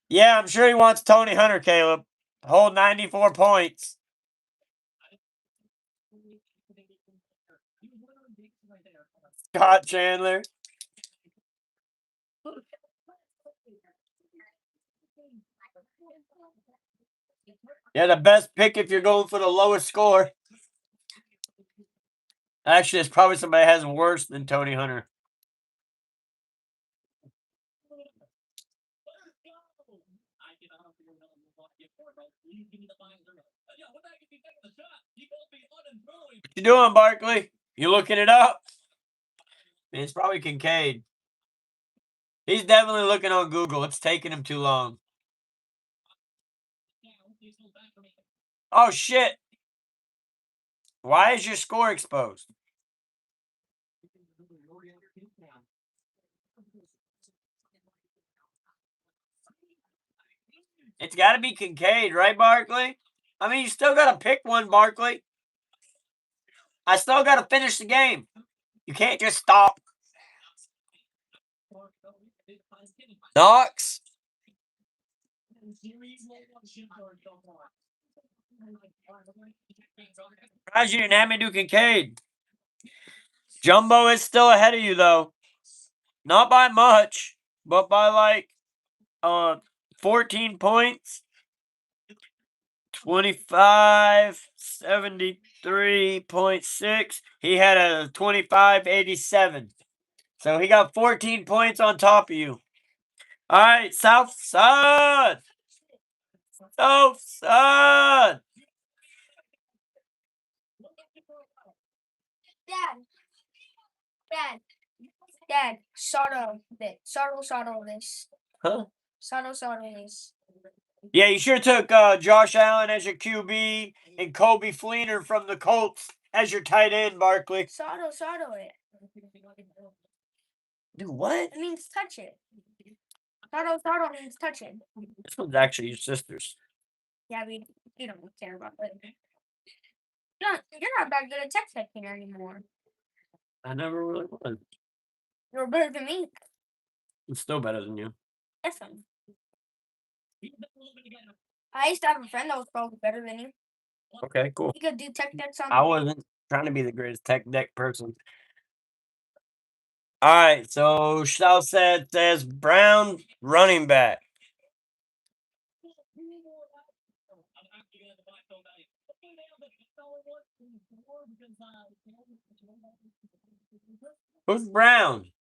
Yeah, I'm sure he wants Tony Hunter, Caleb. Hold 94 points. Scott Chandler. Yeah, the best pick if you're going for the lowest score. Actually, it's probably somebody that has worse than Tony Hunter. What you doing, Barkley? You looking it up? It's probably Kincaid. He's definitely looking on Google. It's taking him too long. Oh, shit. Why is your score exposed? It's got to be Kincaid, right, Barkley? I mean, you still got to pick one, Barkley. I still got to finish the game. You can't just stop. Knox. Surprised you didn't have me do Kincaid. Jumbo is still ahead of you, though. Not by much, but by like 14 points. 2573.6. He had a 2587. So he got 14 points on top of you. All right, South Side. South Side. Dad, Soto this. Huh? Soto this. Yeah, you sure took Josh Allen as your QB and Kobe Fleener from the Colts as your tight end, Barkley. Soto it. Do what? It means touch it. Soto means touch it. This one's actually your sister's. Yeah, you don't care about it. You're not that good at text typing anymore. I never really was. You're better than me. I'm still better than you. Listen. I used to have a friend that was probably better than you. Okay, cool. He could do tech decks on. I wasn't trying to be the greatest tech deck person. All right, so Southside says Brown running back. Who's Brown?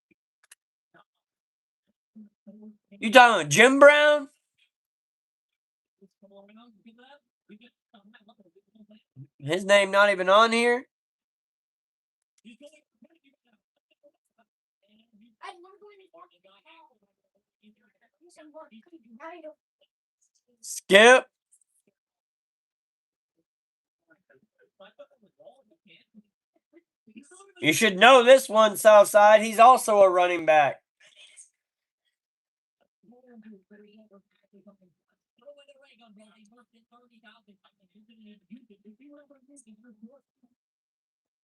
You talking about Jim Brown? His name not even on here? Skip. You should know this one, Southside. He's also a running back.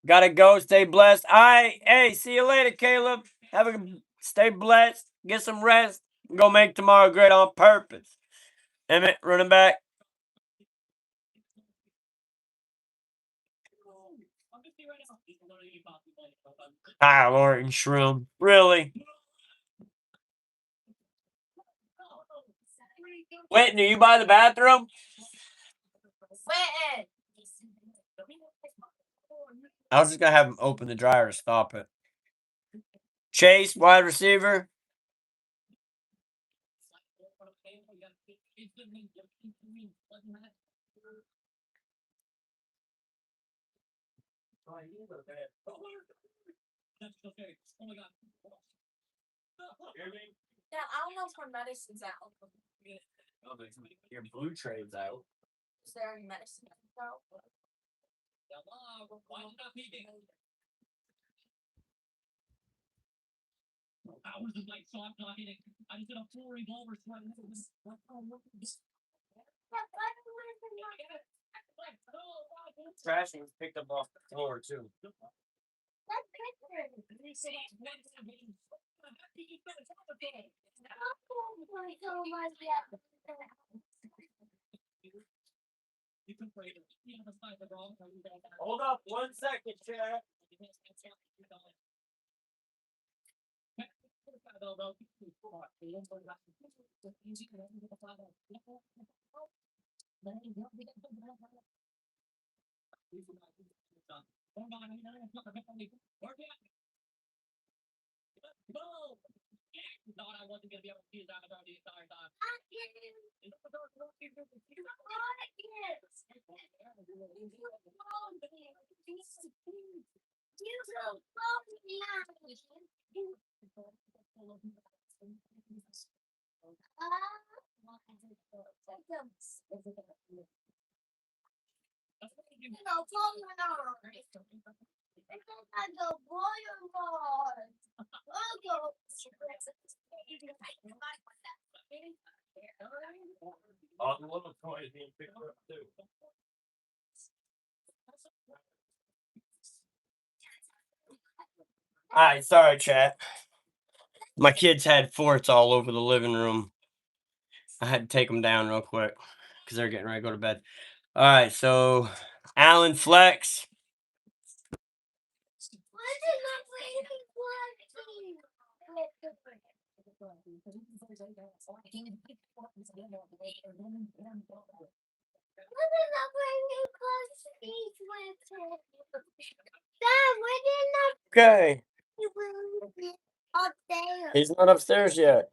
Gotta go. Stay blessed. All right. Hey, see you later, Caleb. Stay blessed. Get some rest. Go make tomorrow great on purpose. Emmett, running back. Kyle Orton, Shroom. Really? Whitney, you by the bathroom? I was just going to have him open the dryer to stop it. Chase, wide receiver. Yeah, I don't know if my medicine's out. Your blue trade's out. Is there any medicine out? Trash was picked up off the floor, too. Hold up 1 second, Chad. All the little toys being picked up too. Alright, sorry, chat. My kids had forts all over the living room. I had to take them down real quick because they're getting ready to go to bed. Alright, so Allen flex. Okay. He's not upstairs yet.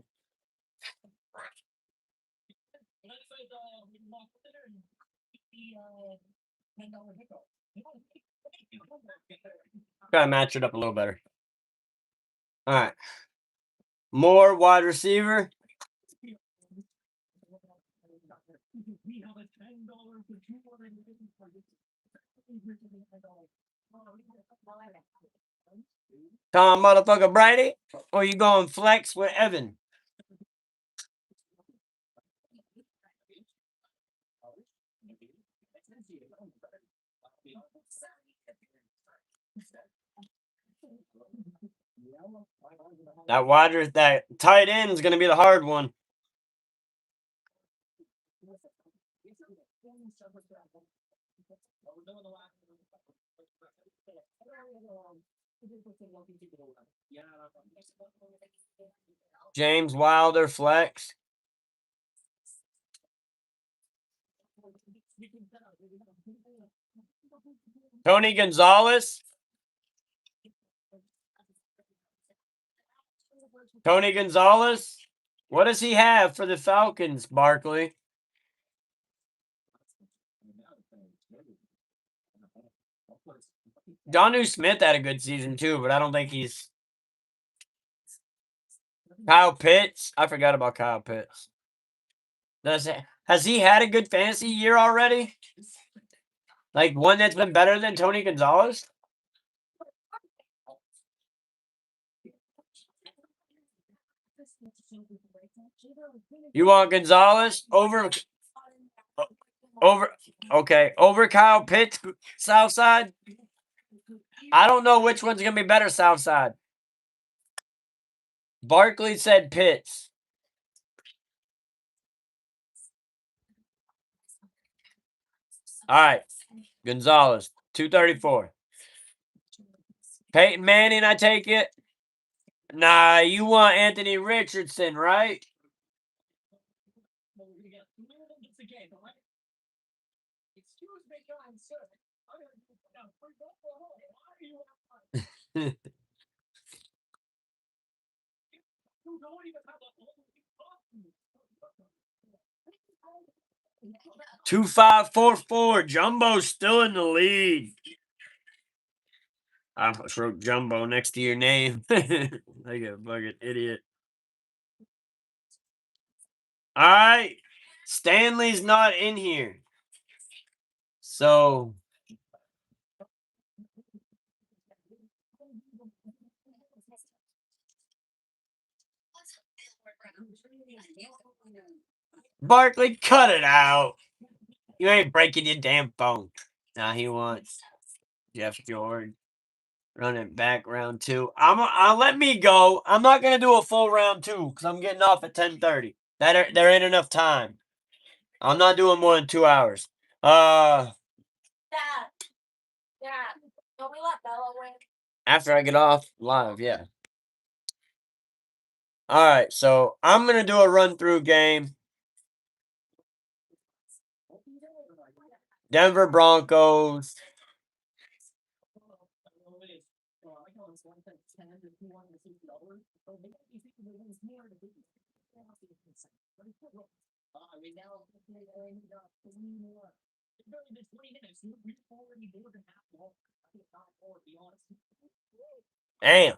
Gotta match it up a little better. All right. Moore, wide receiver. Tom motherfucker Brady, or you going flex with Evan? That tight end is going to be the hard one. James Wilder flex. Tony Gonzalez. Tony Gonzalez. What does he have for the Falcons, Barkley? Jonnu Smith had a good season too, but I don't think he's Kyle Pitts. I forgot about Kyle Pitts. Has he had a good fantasy year already? Like one that's been better than Tony Gonzalez? You want Gonzalez over Kyle Pitts, South Side? I don't know which one's gonna be better, South Side. Barkley said Pitts. All right, Gonzalez, 234. Peyton Manning, I take it. Nah, you want Anthony Richardson, right? Two 544. Jumbo's still in the lead. I almost wrote Jumbo next to your name. Like a fucking idiot. All right. Stanley's not in here. So Barkley, cut it out. You ain't breaking your damn phone. Now he wants Jeff George. Running back round 2. I'll let me go. I'm not gonna do a full round 2 because I'm getting off at 10:30. There ain't enough time. I'm not doing more than 2 hours. Dad. Don't we let Bella win? After I get off live, yeah. All right, so I'm gonna do a run through game. Denver Broncos. Damn.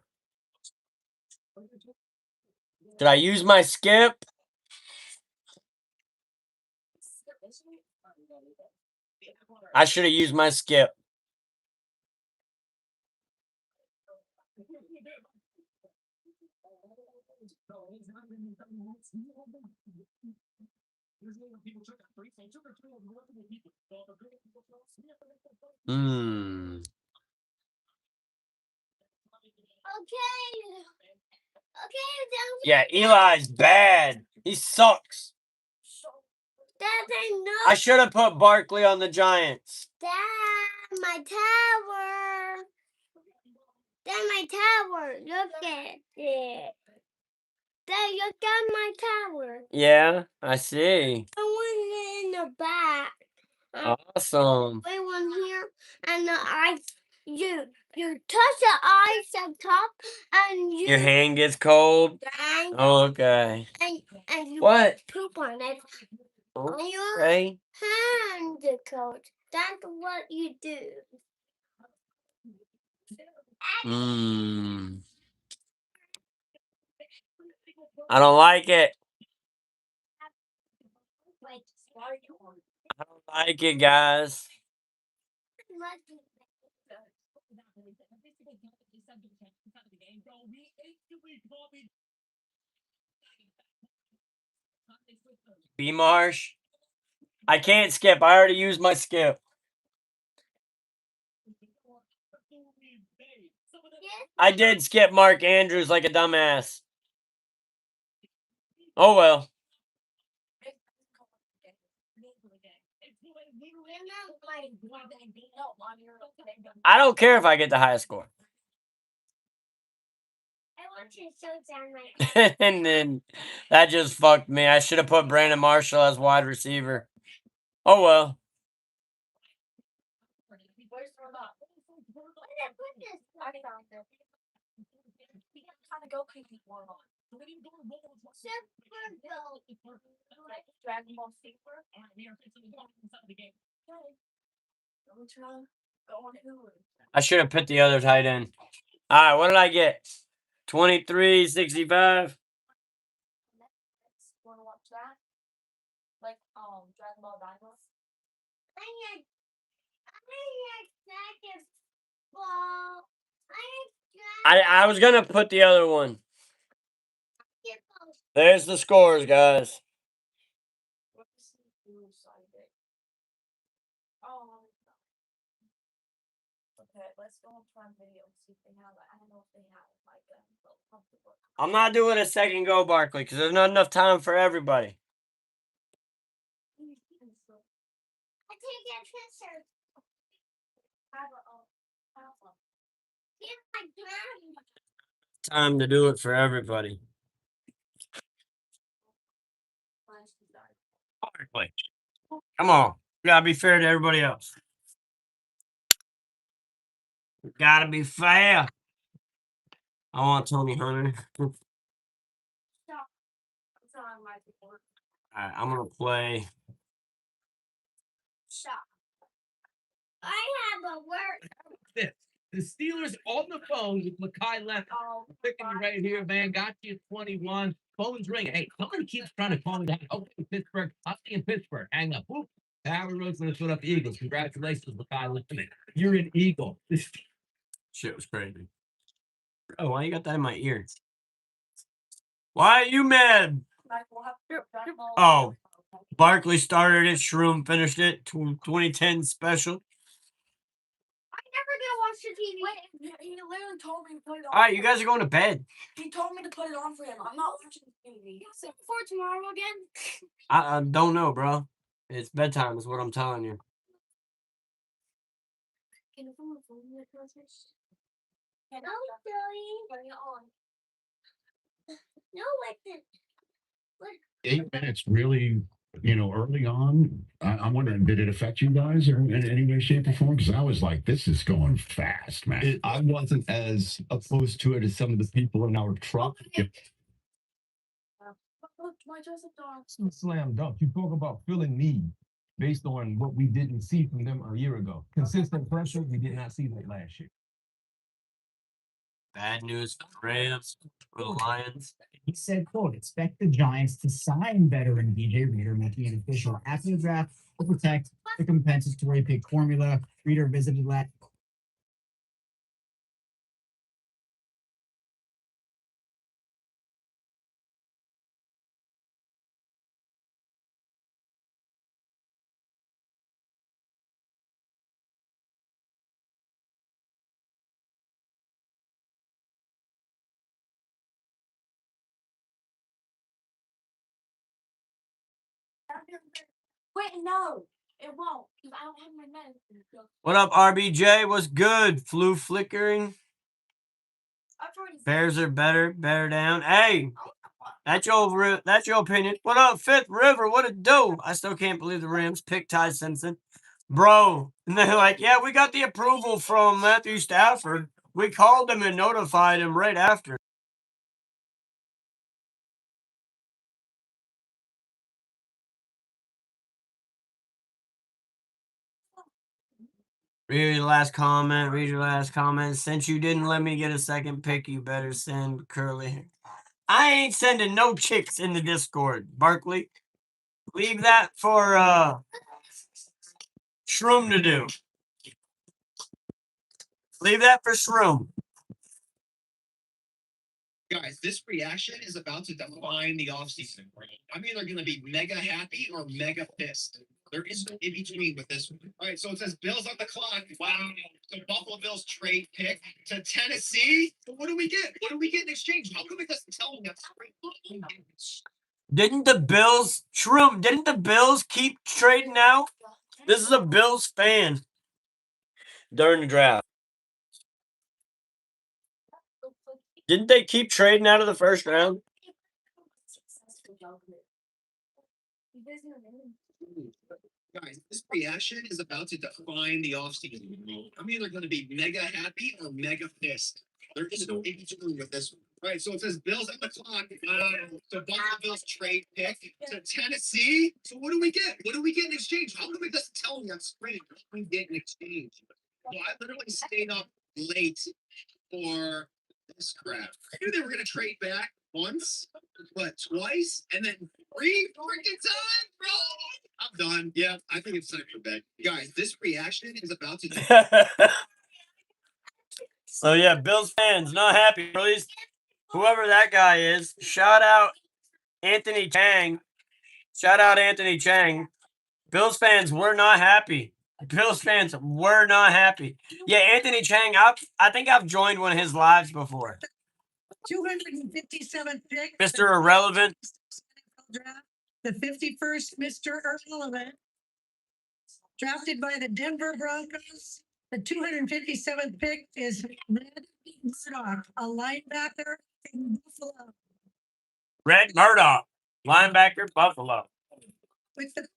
Did I use my skip? I should have used my skip. Yeah, Eli's bad. He sucks. Dad, I know. I should have put Barkley on the Giants. Dad, my tower. Dad, my tower. Look at it. Dad, look at my tower. Yeah, I see. I want it in the back. Awesome. Wait, one here, and the ice. You touch the ice on top, and Your hand gets cold. Dad, Oh, okay. and you What? poop on it. Okay. Hand coat. That's what you do. I don't like it. I don't like it, guys. B Marsh. I can't skip. I already used my skip. I did skip Mark Andrews like a dumbass. Oh well. I don't care if I get the highest score. And then that just fucked me. I should have put Brandon Marshall as wide receiver. Oh well. I should have put the other tight end. All right, what did I get? 23.65. Want to watch that? Like, Dragon Ball Dinos? I was gonna put the other one. There's the scores, guys. Okay, let's go on Prime Video and see if they have it. I don't know if they have it like that. I'm not doing a second go, Barkley, because there's not enough time for everybody. I can't get pictures. Time to do it for everybody. Barkley. Come on. You gotta be fair to everybody else. You gotta be fair. I want Tony Hunter. All right, I'm gonna play. I have a word. The Steelers on the phone with Makai left. Picking you right here, man. Got you 21. Phone's ringing. Hey, somebody keeps trying to call me down. Okay, Pittsburgh. I'll see you in Pittsburgh. Hang up. Whoop. Howard Road's going to put up Eagles. Congratulations, Makai. Listen, you're an Eagle. Shit was crazy. Oh, why you got that in my ear? Why are you mad? Oh, Barkley started it. Shroom finished it. 2010 special. I never gonna watch the TV. Wait, he literally told me to put it on. All right, you guys are going to bed. He told me to put it on for him. I'm not watching the TV. So before tomorrow again? I don't know, bro. It's bedtime is what I'm telling you. Can you phone the phone with us? No, Billy. Bring it on. No, like this. 8 minutes really, early on. I'm wondering, did it affect you guys or in any way, shape, or form? Because I was like, this is going fast, man. I wasn't as opposed to it as some of the people in our truck. It's a slam dunk. You talk about filling need based on what we didn't see from them a year ago. Consistent pressure, we did not see that last year. Bad news for the Rams, for the Lions. He said, quote, expect the Giants to sign veteran DJ Reader, making it official after the draft to protect the compensatory pick formula. Reader visited that. Wait, no, it won't. Because I don't have my medicine. What up, RBJ? What's good? Flu flickering. Bears are better down. Hey, that's your opinion. What up, Fifth River? What it do? I still can't believe the Rams picked Ty Simpson. Bro, and they're like, yeah, we got the approval from Matthew Stafford. We called him and notified him right after. Read your last comment. Since you didn't let me get a second pick, you better send Curly. I ain't sending no chicks in the Discord, Barkley. Leave that for Shroom to do. Leave that for Shroom. Guys, this reaction is about to define the offseason. I'm either going to be mega happy or mega pissed. There is no in between with this one. All right, so it says Bills on the clock. Wow. So Buffalo Bills trade pick to Tennessee. But what do we get? What do we get in exchange? How come it doesn't tell me that's Didn't the Bills, Shroom, didn't the Bills keep trading out? This is a Bills fan during the draft. Didn't they keep trading out of the first round? Guys, this reaction is about to define the offseason. I'm either going to be mega happy or mega pissed. There is no in between with this one. All right, so it says Bills on the clock. So Buffalo Bills trade pick to Tennessee. So what do we get? What do we get in exchange? How come it doesn't tell me on screen? What do we get in exchange? Well, I literally stayed up late for this crap. I knew they were gonna trade back once, but twice, and then 3 freaking times, bro. I'm done. Yeah, I think it's time for bed. Guys, this reaction is about to. So yeah, Bills fans not happy. Or at least whoever that guy is. Shout out Anthony Chang. Shout out Anthony Chang. Bills fans were not happy. Bills fans were not happy. Yeah, Anthony Chang. I think I've joined one of his lives before. 257th pick. Mr. Irrelevant. Draft. The 51st Mr. Irrelevant. Drafted by the Denver Broncos. The 257th pick is Red Murdoch, a linebacker in Buffalo. Red Murdoch, linebacker, Buffalo. With the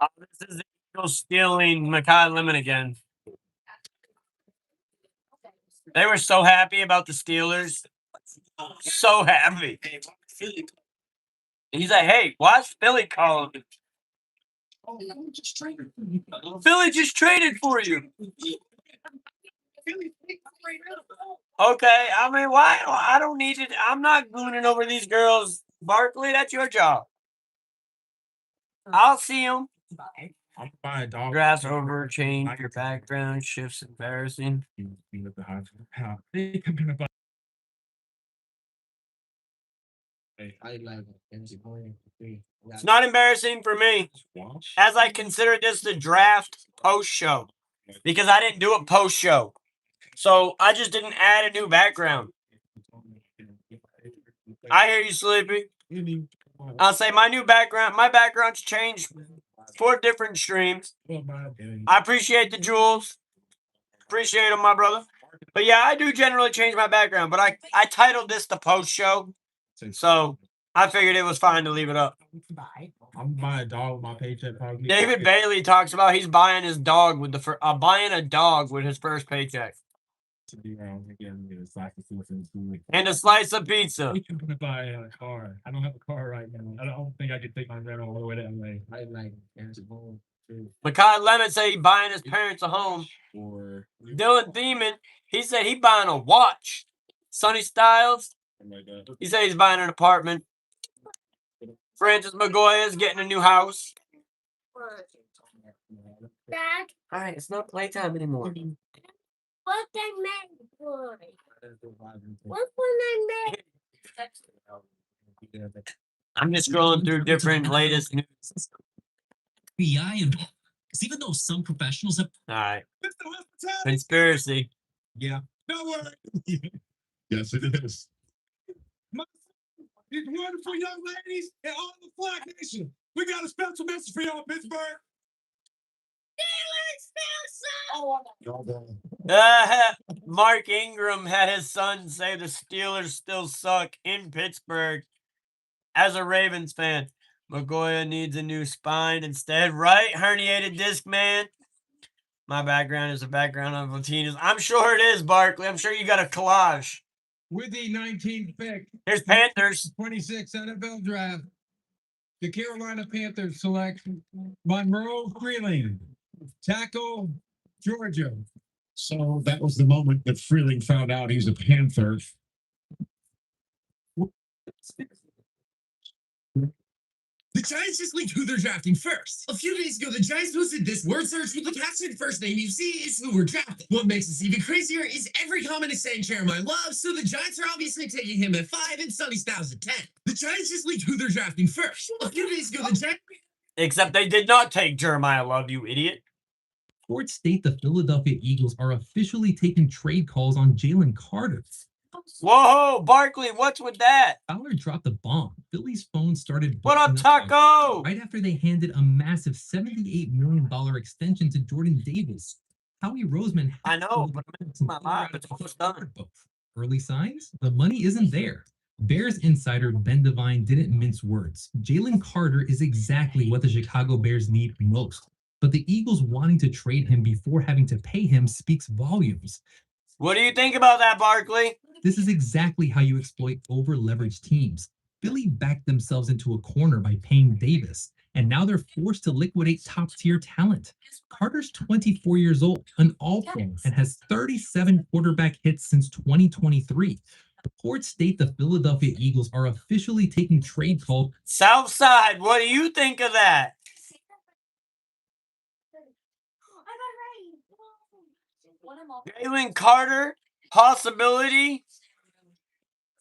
Oh, this is the Eagles stealing Mekhi Lemon again. They were so happy about the Steelers. So happy. And he's like, hey, why's Philly calling me? Philly just traded for you. Okay, I mean, why? I don't need it. I'm not gooning over these girls. Barkley, that's your job. I'll see them. I'm buying a dog. Grass over, change your background, shifts embarrassing. It's not embarrassing for me, as I consider this the draft post show, because I didn't do a post show. So I just didn't add a new background. I hear you, Sleepy. I'll say my background's changed 4 different streams. I appreciate the jewels. Appreciate them, my brother. But yeah, I do generally change my background, but I titled this the post show. So I figured it was fine to leave it up. I'm buying a dog with my paycheck. David Bailey talks about he's buying his dog with buying a dog with his first paycheck. And a slice of pizza. I'm gonna buy a car. I don't have a car right now. I don't think I could take my rent all the way to LA. Mekhi Lemon said he's buying his parents a home. Dylan Thiemann, he said he's buying a watch. Sonny Styles, he said he's buying an apartment. Francis McGoy is getting a new house. Dad, All right, it's not playtime anymore. what they made for? What's when they made? I'm just scrolling through different latest news. FBI and even though some professionals have All right. Conspiracy. Yeah. No worry. Yes, it is. These wonderful young ladies and all the Flag Nation. We got a special message for y'all, Pittsburgh. Mark Ingram had his son say the Steelers still suck in Pittsburgh. As a Ravens fan, Magoya needs a new spine instead. Right? Herniated disc, man. My background is a background of Latinos. I'm sure it is, Barkley. I'm sure you got a collage. With the 19th pick, Here's Panthers. 26 NFL draft, the Carolina Panthers select Monroe Freeling, tackle, Georgia. So that was the moment that Freeling found out he's a Panther. The Giants just leaked who they're drafting first. A few days ago, the Giants posted this word search with the caption first name you see is who we're drafting. What makes this even crazier is every comment is saying Jeremiah Love, so the Giants are obviously taking him at 5 and Sonny Styles at 10. The Giants just leaked who they're drafting first. A few days ago, the Giants... Except they did not take Jeremiah Love, you idiot. Reports state the Philadelphia Eagles are officially taking trade calls on Jalen Carter. Whoa, Barkley, what's with that? Fowler dropped a bomb. Philly's phone started... What up, Taco? Right after they handed a massive $78 million extension to Jordan Davis. Howie Roseman... I know, but it's my life. It's almost done. Early signs? The money isn't there. Bears insider Ben Devine didn't mince words. Jalen Carter is exactly what the Chicago Bears need most. But the Eagles wanting to trade him before having to pay him speaks volumes. What do you think about that, Barkley? This is exactly how you exploit over-leveraged teams. Philly backed themselves into a corner by paying Davis. and now they're forced to liquidate top-tier talent. Carter's 24 years old, an all-pro, and has 37 quarterback hits since 2023. Reports state the Philadelphia Eagles are officially taking trade calls. Southside, what do you think of that? Jalen Carter, possibility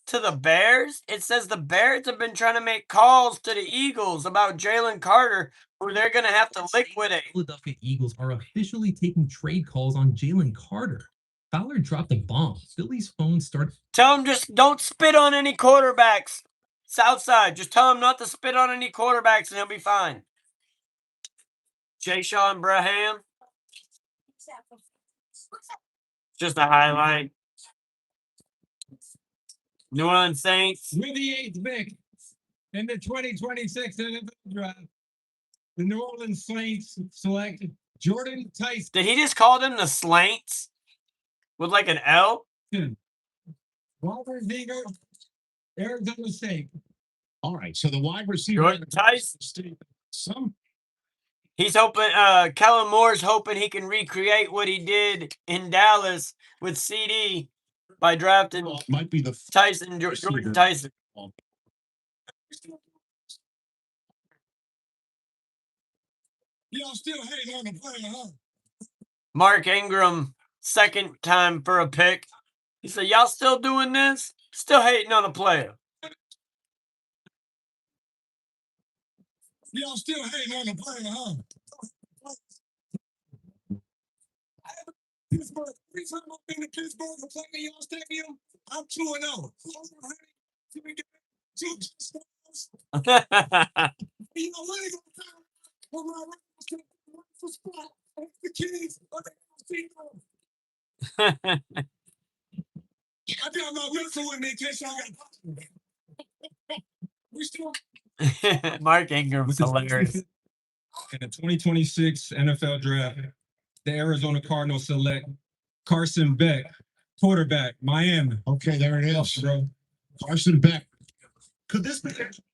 to the Bears? It says the Bears have been trying to make calls to the Eagles about Jalen Carter, who they're going to have to liquidate. Philadelphia Eagles are officially taking trade calls on Jalen Carter. Fowler dropped a bomb. Philly's phone started. Tell him just don't spit on any quarterbacks. Southside, just tell him not to spit on any quarterbacks and he'll be fine. Jay-Sean Barham. Just a highlight. New Orleans Saints. With the 8th pick in the 2026 NFL draft, the New Orleans Saints select Jordan Tyson. Did he just call them the Slaints? With like an L? Walter Ziegler, Arizona State. All right, so the wide receiver. Jordan Tyson. Some. He's hoping, Kellen Moore's hoping he can recreate what he did in Dallas with CD by drafting Might be the Tyson, Jordan Tyson. Y'all still hating on the player, huh? Mark Ingram, second time for a pick. He said, y'all still doing this? Still hating on a player. Y'all still hating on the player, huh? Pittsburgh, every time I've been to Pittsburgh and playing in y'all stadium, I'm 2-0. You know what? For my spot, the Kings are the I got my whistle with me in case y'all got. We still. Mark Ingram's hilarious. In the 2026 NFL Draft, the Arizona Cardinals select Carson Beck, quarterback, Miami. Okay, there it is, bro. Carson Beck. Could this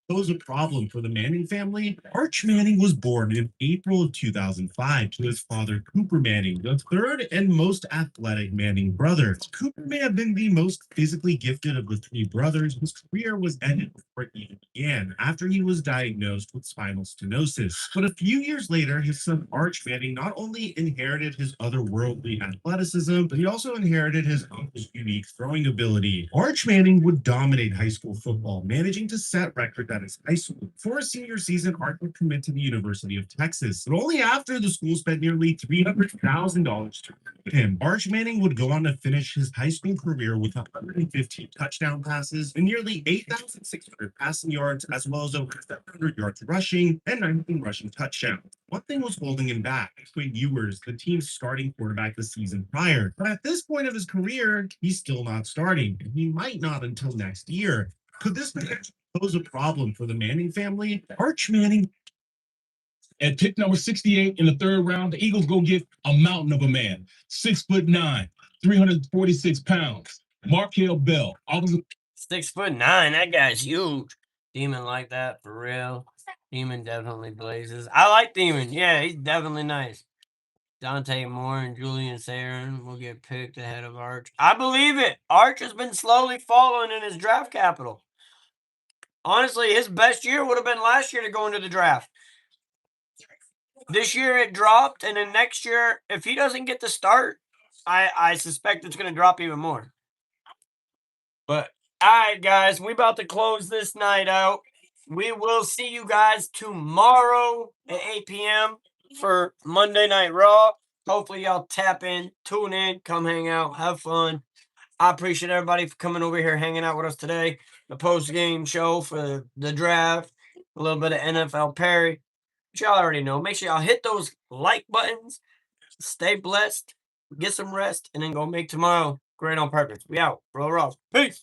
pose a problem for the Manning family? Arch Manning was born in April of 2005 to his father, Cooper Manning, the third and most athletic Manning brother. Cooper may have been the most physically gifted of the three brothers. His career was ended before it even began, after he was diagnosed with spinal stenosis. But a few years later, his son Arch Manning not only inherited his otherworldly athleticism, but he also inherited his uncle's unique throwing ability. Arch Manning would dominate high school football, managing to set records at his high school. For his senior season, Arch would commit to the University of Texas, but only after the school spent nearly $300,000 to recruit him. Arch Manning would go on to finish his high school career with 115 touchdown passes and nearly 8,600 passing yards, as well as over 700 yards rushing and 19 rushing touchdowns. One thing was holding him back: Quinn Ewers, the team's starting quarterback the season prior. But at this point of his career, he's still not starting, and he might not until next year. Could this pose a problem for the Manning family? Arch Manning. At pick number 68 in the third round, the Eagles go get a mountain of a man, 6'9", 346 pounds. Markel Bell. 6'9". That guy's huge. Demon like that for real. Demon definitely blazes. I like Demon. Yeah, he's definitely nice. Dante Moore and Julian Sarin will get picked ahead of Arch. I believe it. Arch has been slowly falling in his draft capital. Honestly, his best year would have been last year to go into the draft. This year it dropped, and then next year, if he doesn't get the start, I suspect it's going to drop even more. But, all right, guys, we about to close this night out. We will see you guys tomorrow at 8 p.m. for Monday Night Raw. Hopefully y'all tap in, tune in, come hang out, have fun. I appreciate everybody for coming over here, hanging out with us today. The post-game show for the draft, a little bit of NFL Perry. But y'all already know. Make sure y'all hit those like buttons. Stay blessed, get some rest, and then go make tomorrow great on purpose. We out. Roll. Peace.